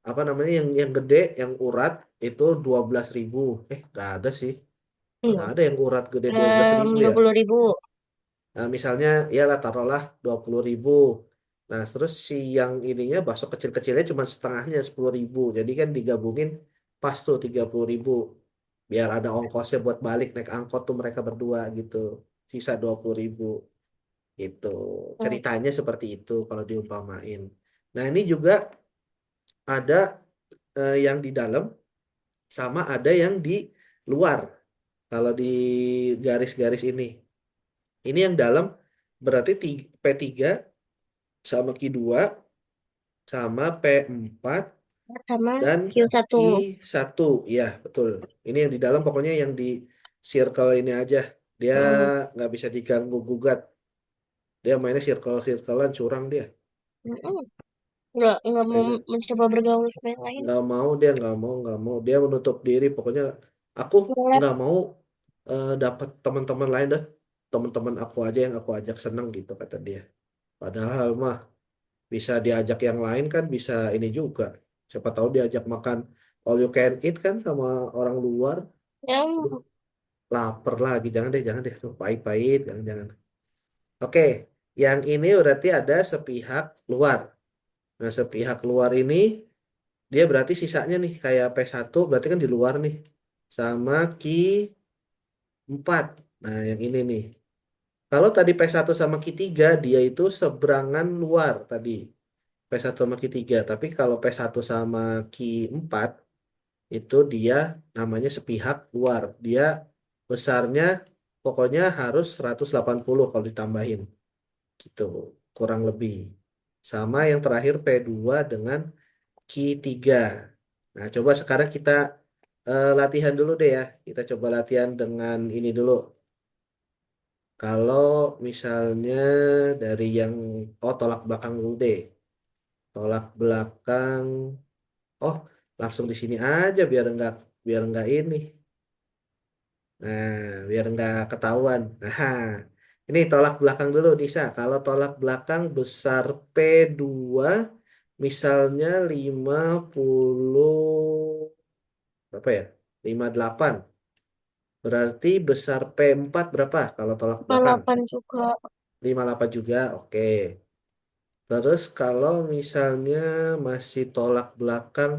apa namanya yang gede yang urat itu 12.000. Nggak ada sih, mana Iya. ada yang urat gede 12.000 Dua ya. puluh ribu. Nah misalnya ya lah taruhlah 20.000. Nah terus si yang ininya bakso kecil-kecilnya cuma setengahnya 10.000, jadi kan digabungin pas tuh 30.000 biar ada ongkosnya buat balik naik angkot tuh mereka berdua gitu, sisa 20.000 itu Hmm. ceritanya seperti itu kalau diumpamain. Nah ini juga ada yang di dalam sama ada yang di luar. Kalau di garis-garis ini. Ini yang dalam berarti P3 sama Q2 sama P4 Sama dan Q1. Q1. Ya, betul. Ini yang di dalam pokoknya yang di circle ini aja. Dia Hmm. nggak bisa diganggu gugat. Dia mainnya circle-circlean curang dia. Hmm. Nggak mau Mainnya mencoba bergaul sama yang lain. nggak mau dia menutup diri. Pokoknya aku Ngelap. nggak mau dapat teman-teman lain dah. Teman-teman aku aja yang aku ajak seneng gitu kata dia. Padahal mah bisa diajak yang lain kan bisa ini juga. Siapa tahu diajak makan all you can eat kan sama orang luar. Aduh, Yang lapar lagi. Jangan deh. Tuh, pahit-pahit, jangan. Oke, yang ini berarti ada sepihak luar. Nah, sepihak luar ini dia berarti sisanya nih kayak P1 berarti kan di luar nih. Sama Q4. Nah, yang ini nih. Kalau tadi P1 sama Q3 dia itu seberangan luar tadi. P1 sama Q3. Tapi kalau P1 sama Q4 itu dia namanya sepihak luar. Dia besarnya pokoknya harus 180 kalau ditambahin gitu. Kurang lebih. Sama yang terakhir P2 dengan Q3. Nah, coba sekarang kita latihan dulu deh ya. Kita coba latihan dengan ini dulu. Kalau misalnya dari yang tolak belakang dulu deh. Tolak belakang. Oh, langsung di sini aja biar enggak ini. Nah, biar enggak ketahuan. Nah, ini tolak belakang dulu Nisa. Kalau tolak belakang besar P2 misalnya 50 berapa ya? 58. Berarti besar P4 berapa kalau tolak belakang? 8 juga. 58 juga. Oke. Terus kalau misalnya masih tolak belakang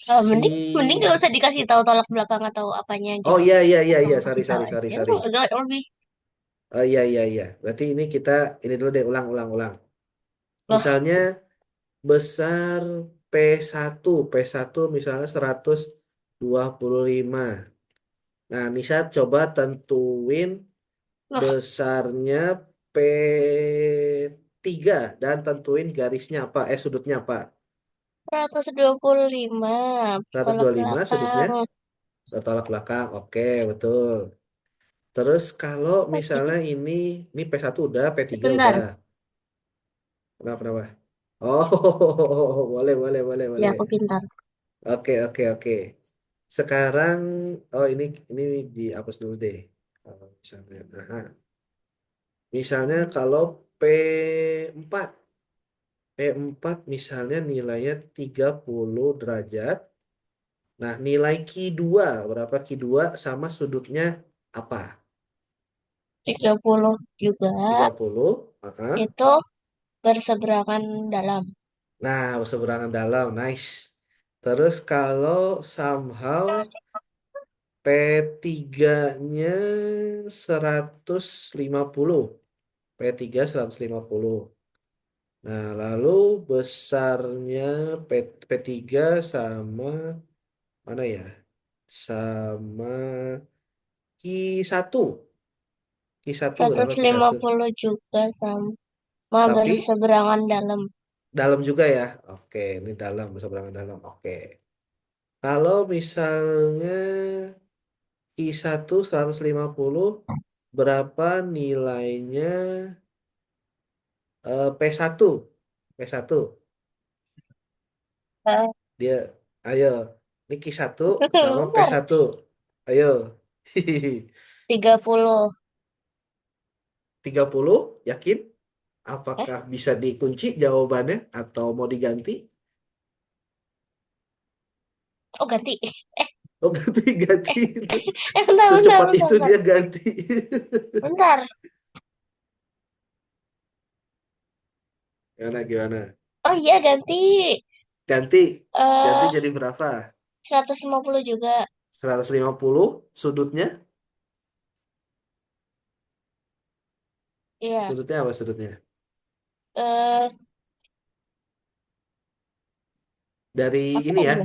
si Mending mending gak usah dikasih tahu tolak belakang atau apanya aja. Oh iya iya iya Atau iya, sorry kasih tahu sorry sorry aja. sorry. Udah lebih. Oh iya iya iya. Berarti ini kita ini dulu deh, ulang ulang ulang. Loh, Misalnya besar P1, P1 misalnya 125. Nah, Nisa coba tentuin loh, besarnya P3 dan tentuin garisnya apa, sudutnya apa. 125 tolak 125 sudutnya belakang. bertolak belakang. Oke, betul. Terus kalau Oke, misalnya ini P1 udah, P3 udah. sebentar. Kenapa, kenapa? Oh, boleh, boleh, boleh, Ya, boleh. aku pintar. Oke, oke, oke. Sekarang, oh ini dihapus dulu deh. Kalau misalnya, aha. Misalnya kalau P4, P4 misalnya nilainya 30 derajat. Nah, nilai Q2, berapa Q2 sama sudutnya apa? 30 juga 30, aha. itu berseberangan dalam. Nah, seberangan dalam, nice. Terus kalau somehow P3-nya 150. P3 150. Nah, lalu besarnya P, P3 sama mana ya? Sama Q1. Q1 seratus berapa lima Q1? puluh juga sama Tapi berseberangan dalam. dalam juga ya. Oke, ini dalam, seberangan dalam. Oke. Kalau misalnya Q1 150 berapa nilainya P1? P1 Eh, dia ayo Niki satu sama Bentar, P1 ayo 30. 30 yakin Eh, apakah bisa dikunci jawabannya atau mau diganti. oh ganti. Oh ganti ganti Bentar, bentar, secepat bentar, itu bentar. dia ganti. Bentar. Gimana gimana Oh iya ganti. ganti ganti Eh, jadi berapa 150 juga. 150 sudutnya Iya. sudutnya apa sudutnya Eh, dari apa ini tadi ya ya?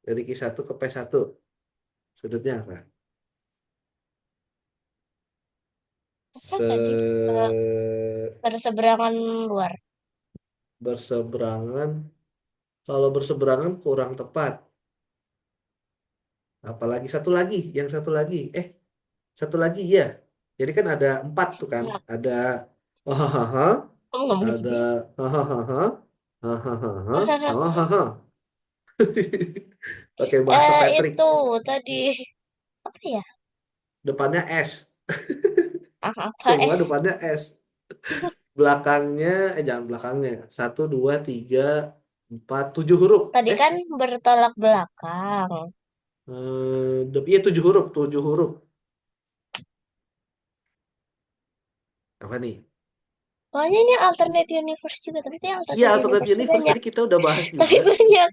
dari Q1 ke P1 sudutnya apa Apa tadi? Eh, berseberangan luar. berseberangan. Kalau berseberangan kurang tepat. Apalagi satu lagi ya. Jadi kan ada empat tuh kan. Nah, Ada hahaha, kamu ngomong ada sendiri. hahaha, hahaha, hahaha. Pakai bahasa Itu Patrick. tadi apa ya? Depannya S. Ah, apa Semua es? depannya S. Belakangnya, jangan belakangnya. Satu, dua, tiga, empat, 7 huruf. Tadi kan bertolak belakang. Iya 7 huruf, 7 huruf. Apa nih? Pokoknya ini alternate universe juga, tapi itu yang Iya, alternate alternate universe tuh universe banyak, tadi kita udah bahas tapi juga. banyak.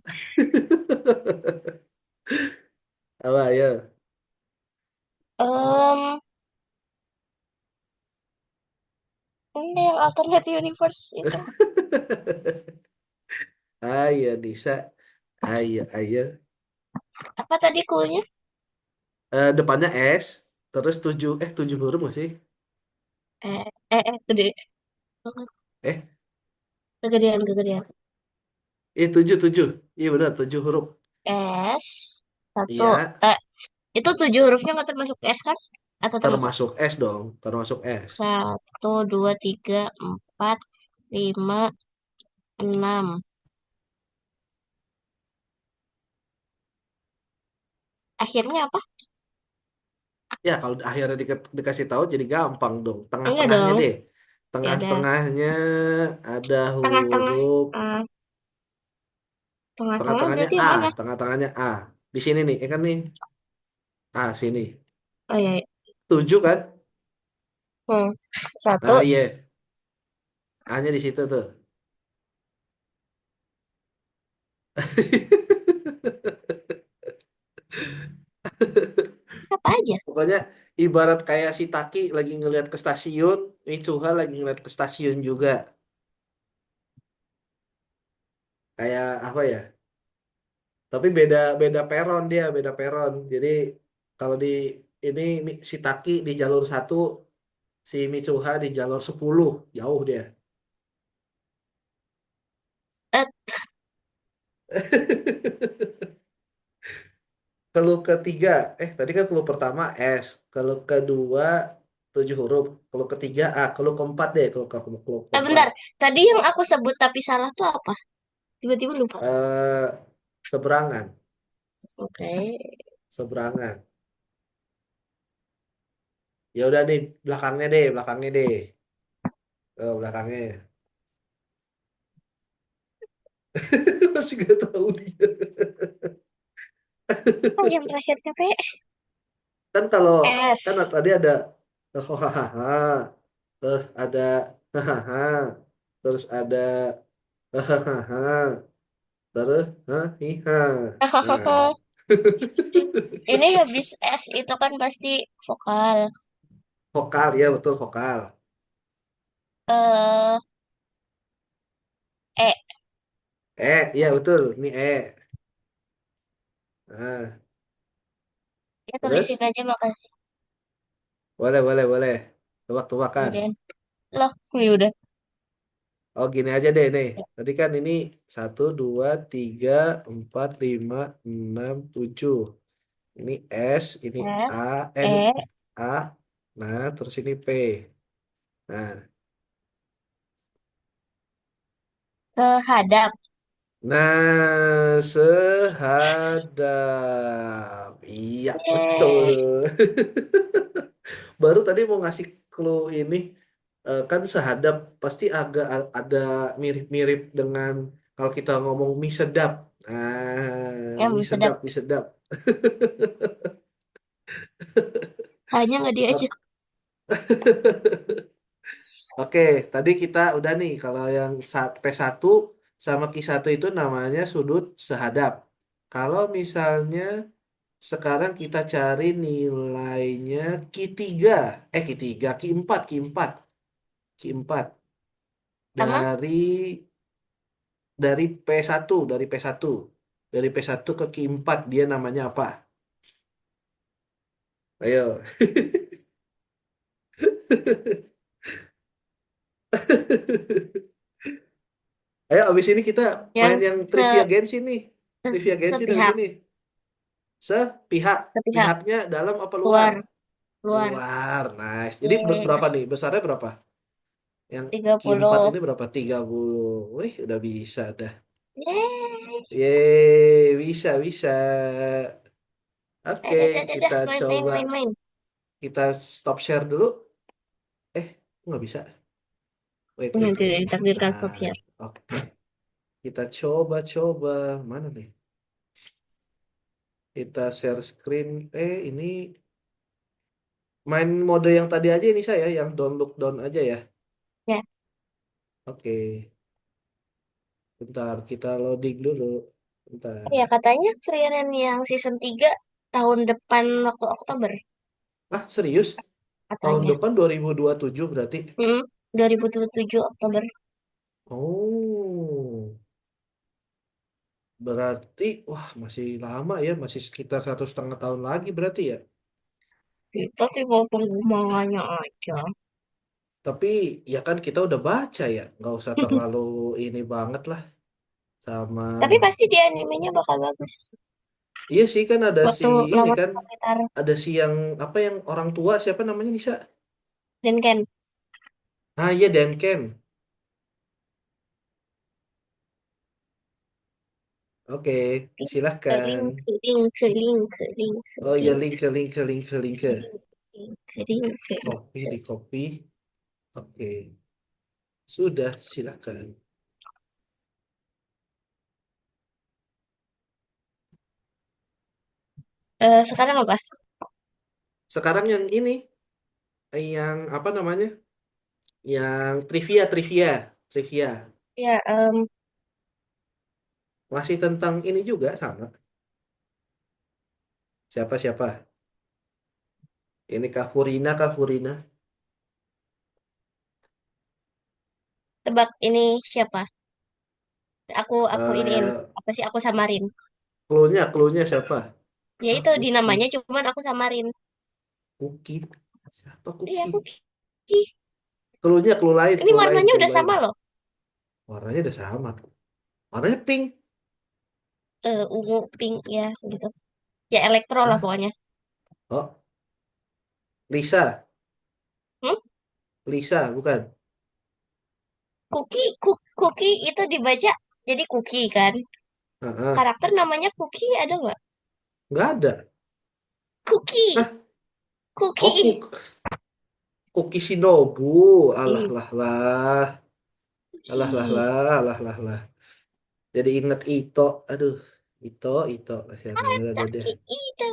Apa ya? Em, Ini yang alternate universe itu. Ayo Nisa, ayo, ayo. Apa tadi clue-nya? Depannya S, terus tujuh huruf nggak sih? Gede banget. Eh, Kegedean, kegedean. tujuh. Iya benar, tujuh huruf. S, satu. Iya, Eh, itu 7 hurufnya nggak termasuk S kan? Atau termasuk? termasuk S dong, termasuk S. 1, 2, 3, 4, 5, 6. Akhirnya apa? Ya, kalau akhirnya dikasih tahu jadi gampang dong. Enggak Tengah-tengahnya dong. deh. Ya ada Tengah-tengahnya ada tengah-tengah. huruf. eh, Tengah-tengah Tengah-tengahnya berarti A. yang mana? Tengah-tengahnya A. Di sini nih, kan nih. A, sini. Oh iya, iya. Tujuh kan? Hmm. Satu. Nah, iya. A-nya di situ tuh. Apa aja? Pokoknya ibarat kayak si Taki lagi ngeliat ke stasiun, Mitsuha lagi ngeliat ke stasiun juga. Kayak apa ya? Tapi beda beda peron dia, beda peron. Jadi kalau di ini si Taki di jalur satu, si Mitsuha di jalur 10, jauh dia. Eh, Kalau ketiga, tadi kan kalau pertama S, kalau kedua tujuh huruf, kalau ketiga A, kalau keempat deh, kalau keempat, Bentar. Tadi yang aku sebut tapi salah tuh apa? Tiba-tiba lupa. eh seberangan, Oke. seberangan. Ya udah nih, belakangnya deh, belakangnya. Masih gak tahu dia. Oh, yang terakhir P. Kan kalau kan S. tadi ada hahaha, terus ada hahaha, terus ada hahaha, terus hiha. Nah, Ini habis S itu kan pasti vokal. vokal ya betul vokal. Eh, E. Iya betul, ini Nah, Ya tulisin terus aja makasih. boleh. Tebak-tebakan. Kemudian. Loh, ya udah. Oh gini aja deh nih. Tadi kan ini satu, dua, tiga, empat, lima, enam, tujuh. Ini S, ini A, S. ini E. A. Nah, terus ini P. Nah, Kehadap. nah sehadap. Iya betul. Yeay. Baru tadi mau ngasih clue ini, kan sehadap pasti agak ada mirip-mirip dengan kalau kita ngomong mie sedap. Ya, Mie sedap. sedap, mie sedap. Hanya nggak diajak. Ot- Oke, tadi kita udah nih kalau yang P1 sama Q1 itu namanya sudut sehadap. Kalau misalnya sekarang kita cari nilainya Q3, Q3, Q4 Sama? dari P1 ke Q4 dia namanya apa? Ayo. Ayo abis ini kita main Yang yang trivia Genshin nih. Trivia Genshin abis sepihak. ini. Sepihak. Sepihak. Pihaknya dalam apa luar? Luar. Luar. Luar. Nice. Jadi Yeay. berapa nih? Besarnya berapa? Yang tiga Q4 puluh ini berapa? 30. Wih, udah bisa dah. Yeay. Yeay, bisa. Oke, Ada, ada. kita Main, coba. main, main. Kita stop share dulu. Nggak bisa. Yang Wait. tidak ditakdirkan Nah, Sofian. oke. Kita coba. Mana nih? Kita share screen. Ini main mode yang tadi aja ini saya, yang down look down aja ya. Ya. Oke, bentar kita loading dulu. Bentar. Ya, katanya serian yang season 3 tahun depan waktu Oktober. Ah, serius? Tahun Katanya. depan 2027 berarti? 2007 Oktober. Oh, berarti wah masih lama ya, masih sekitar 1,5 tahun lagi berarti ya. Kita tinggal pengembangannya aja. Tapi ya kan kita udah baca ya, nggak usah terlalu ini banget lah sama. Tapi pasti di animenya bakal bagus. Iya sih kan ada si Waktu ini lawan kan, Kapitar ada si yang apa yang orang tua siapa namanya Nisa? dan Ken. Ah iya Dan Ken. Oke, silahkan. Keling, keling, keling, keling, Oh iya keling, link ke. keling, keling, keling. Copy di copy. Oke, sudah silahkan. Sekarang apa? Sekarang yang ini, yang apa namanya? Yang trivia trivia trivia. Ya, Masih tentang ini juga sama. Siapa siapa? Ini Kak Furina. tebak ini siapa? Aku iniin. Eh, Apa sih aku samarin? clue-nya siapa? Ya Ah, itu di Kuki. namanya cuman aku samarin. Kuki. Siapa Iya, Kuki? Kuki. Clue lain, Ini warnanya clue udah lain. sama loh. Warnanya udah sama. Warnanya pink. Ungu, pink ya gitu. Ya elektro lah Ah, pokoknya. oh, Lisa. Hmm? Lisa, bukan? Cookie itu dibaca jadi cookie kan? Ah, ah. Karakter namanya Cookie ada nggak? Nggak ada. Cookie, Hah? Oh, Cookie. Kuki Shinobu. Alah Ih, lah lah. Alah lah Cookie. lah. Alah lah lah. Jadi inget Ito. Aduh. Ito. Kasihan ada deh. Laki itu.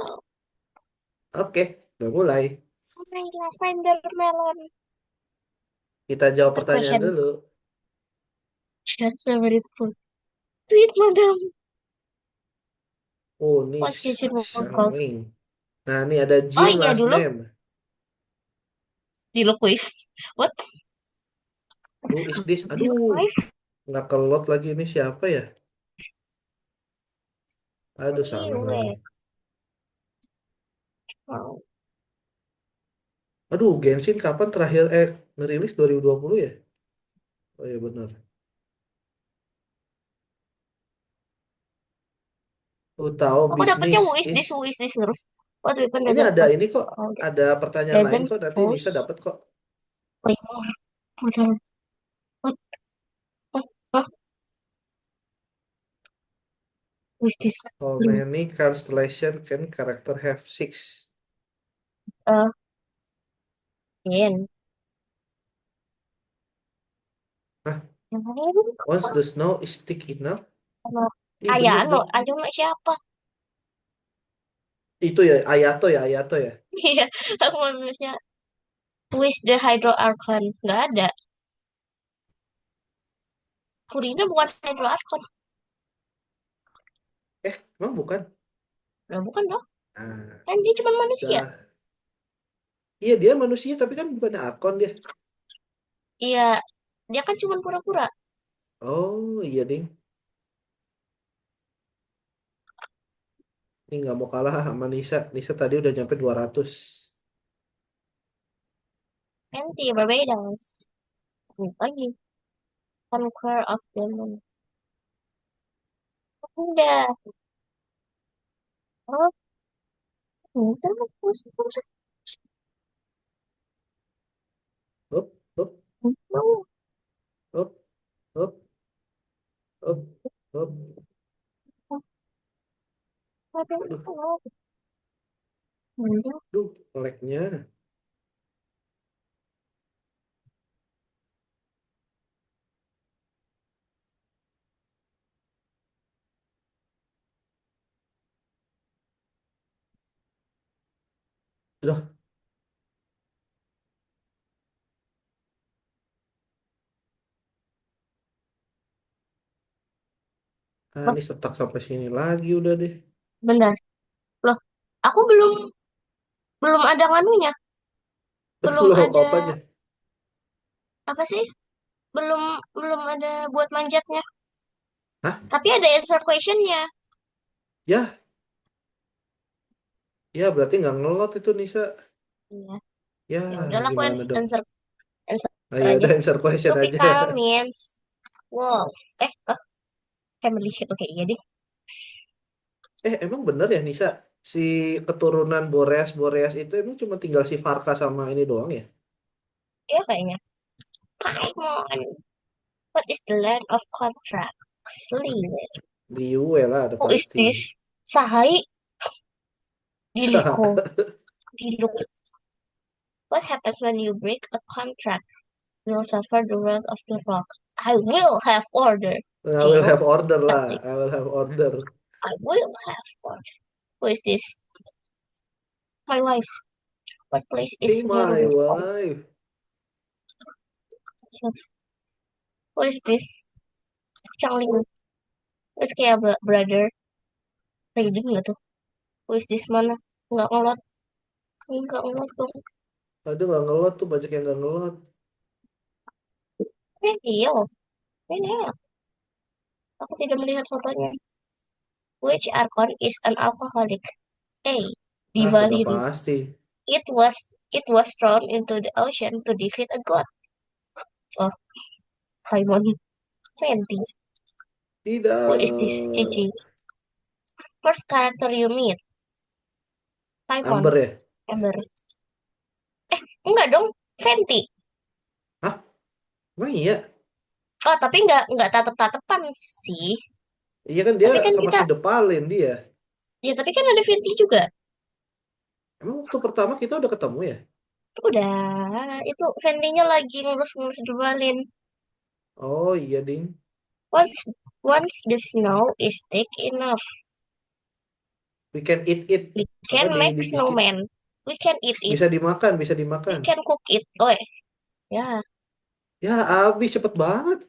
Oke, udah mulai. My lavender melon. Kita jawab The pertanyaan question. dulu. Just favorite food. Sweet madam. What's Unis kitchen world called? Shangling. Nah, ini ada Oh Jin iya last dulu name. di Look What? Who is this? Di Look Aduh, nggak kelot lagi ini siapa ya? Aduh, salah lagi. Oh, Aduh, Genshin kapan terakhir ngerilis 2020 ya? Oh iya benar. Oh, tahu aku dapetnya bisnis who is this terus. What weapon ini doesn't ada ini pose? kok, Oh, ada pertanyaan lain doesn't kok nanti Nisa dapat pose. kok. Claymore. What? Huh? Who is this? How many constellation can character have? Six. Uh, Yen. Hah? Yang mana itu? Once the snow is thick enough. Ano? Ih bener Ayano. dong. Ayano siapa? Itu ya Ayato ya. Iya, aku mau nulisnya. Who is the Hydro Archon? Nggak ada. Furina bukan Hydro Archon. Emang bukan? Nah, bukan dong. Ah, Kan dia cuma manusia. dah. Iya dia manusia tapi kan bukannya Arkon dia. Iya, dia kan cuma pura-pura. Oh iya ding. Ini nggak mau kalah sama Nisa. Nisa tadi udah nyampe 200. Anti Barbados. Ini lagi. Conquer of Demon. Udah. Oh, ini terus. Hop, hop, hop, hop, hop, hop. Aduh, duh, lagnya. Udah, Loh, ini stuck sampai sini lagi udah deh. bentar. Loh, aku belum belum ada nganunya. Belum Belum ada apa-apanya. Apa sih? Belum belum ada buat manjatnya. Hah? Tapi ada answer questionnya. Ya, ya berarti nggak ngelot itu Nisa. Iya. Ya, Ya udahlah aku gimana dong? answer answer Ah, ya aja. udah answer question aja. Tropical means wolf. Family shit. Oke, iya deh. Emang bener ya Nisa? Si keturunan Boreas Boreas itu emang cuma tinggal si Farka sama ini doang ya? Iya kayaknya. Come on. What is the land of contract? Sleep. Di UE lah ada Who is pasti. this? Sahai Sa- Diliko. Diluk. What happens when you break a contract? You will suffer the wrath of the rock. I will have order. I will Jail. have order lah. Nothing. I will have order. I will have order. Who is this? My wife. What place is Hey, my Merlin's on? wife. Who is this? Changling. It's kayak brother. Reading nggak tuh? Who is this mana? Nggak ngelot. Nggak ngelot dong. Aduh nggak ngelot tuh banyak yang nggak ngelot. Iya. Ini ya. Aku tidak melihat fotonya. Which Archon is an alcoholic? A. Udah Divaliri. pasti. It was thrown into the ocean to defeat a god. Oh, Paimon. 20. Who is this? Tidak. Cici. First character you meet. Paimon. Amber ya? Ember. Enggak dong. Fenty. Hah? Emang iya? Oh, tapi enggak tatep-tatepan sih. Iya kan dia Tapi kan sama kita, si Depalin dia. ya tapi kan ada Fenty juga. Emang waktu pertama kita udah ketemu ya? Udah, itu Fenty-nya lagi ngurus-ngurus Duvalin. Oh iya ding. Once the snow is thick enough, We can eat it. we Apa can make di biskit? snowman. We can eat it. Bisa dimakan, bisa We dimakan. can cook it. Oh ya, Ya habis cepet banget.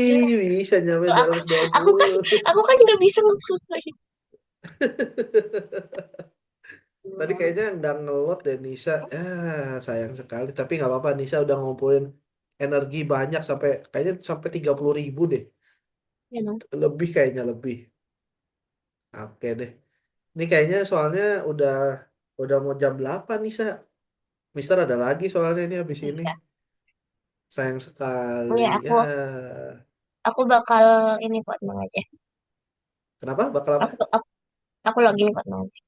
ya. Wih, bisa nyampe Tuh, aku, aku kan 120. aku kan nggak bisa ngapain. Tadi kayaknya nggak ngelot deh Nisa. Sayang sekali. Tapi nggak apa-apa. Nisa udah ngumpulin energi banyak sampai kayaknya sampai 30.000 deh. You know. Lebih kayaknya lebih. Oke deh. Ini kayaknya soalnya udah mau jam 8 Nisa. Mister ada lagi soalnya ini habis ini. Ya, Sayang oh sekali. ya Ya. aku bakal ini kok tenang aja. Kenapa? Bakal apa? Aku login kok tenang aja.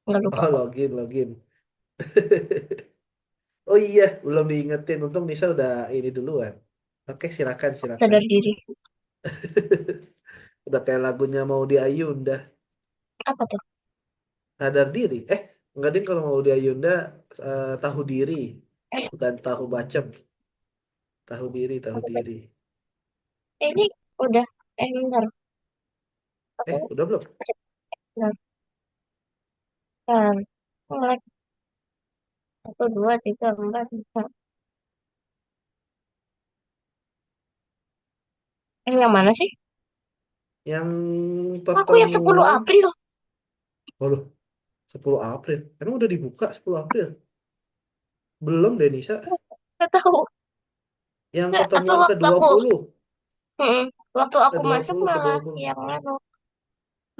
Nggak lupa Oh, kok. login, login. Oh iya, belum diingetin. Untung Nisa udah ini duluan. Oke, silakan, Aku silakan. sadar diri. Udah kayak lagunya mau di Ayunda. Apa tuh? Sadar diri. Enggak ding kalau mau di Ayunda tahu diri. Bukan tahu bacem. Tahu diri, tahu Apa tuh? diri. Ini udah. Bentar. Aku Udah belum? cek. Bentar. Bentar. Mulai. Satu, dua, tiga, empat, lima. Yang mana sih? Yang Aku yang 10 pertemuan. April. Waduh, 10 April. Emang udah dibuka 10 April? Belum deh, Nisa. Nggak tahu. Yang Nggak, atau pertemuan ke waktu dua aku, puluh mm, waktu Ke aku dua masuk puluh ke malah 20. yang anu,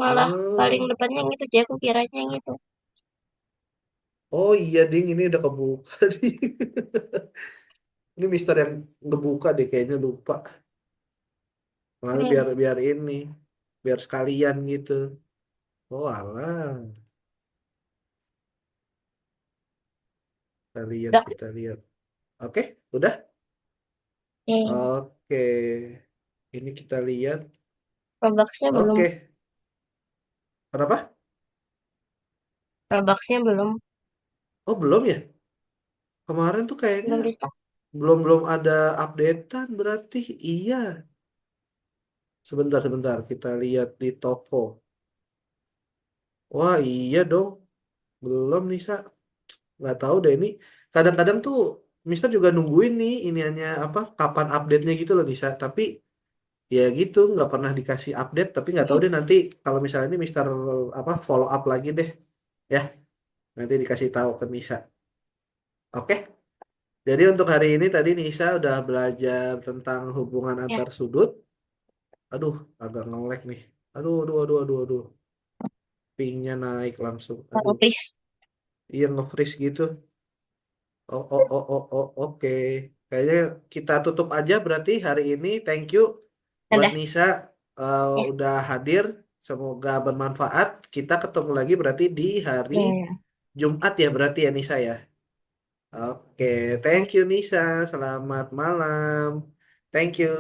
malah paling Oh, depannya yang itu, jadi aku kiranya yang itu. oh iya ding, ini udah kebuka nih. Ini Mister yang ngebuka deh kayaknya lupa. Malah Ini biar biar ini, biar sekalian gitu. Oh alah, kita lihat udah. kita lihat. Oke, udah. Eh, Oke, ini kita lihat. Robloxnya belum. Oke, kenapa? Robloxnya belum. Oh belum ya? Kemarin tuh kayaknya Belum di start. belum belum ada updatean berarti. Iya. Sebentar sebentar kita lihat di toko. Wah iya dong, belum nih Sa. Nggak tahu deh ini. Kadang-kadang tuh Mister juga nungguin nih ini hanya apa kapan update-nya gitu loh Nisa. Tapi ya gitu nggak pernah dikasih update. Tapi nggak tahu deh nanti kalau misalnya ini Mister apa follow up lagi deh ya. Nanti dikasih tahu ke Nisa. Oke? Jadi untuk hari ini tadi Nisa udah belajar tentang hubungan Ya, antar sudut. Aduh, agak ngelek nih. Aduh, aduh, aduh, aduh, aduh. Pingnya naik langsung. Aduh, please. iya nge-freeze gitu. Oh, oh, oh, oh, oh, oke. Kayaknya kita tutup aja berarti hari ini. Thank you buat Udah. Nisa Ya, udah hadir. Semoga bermanfaat. Kita ketemu lagi berarti di hari ya, ya. Jumat ya berarti ya Nisa ya. Oke, thank you Nisa. Selamat malam. Thank you.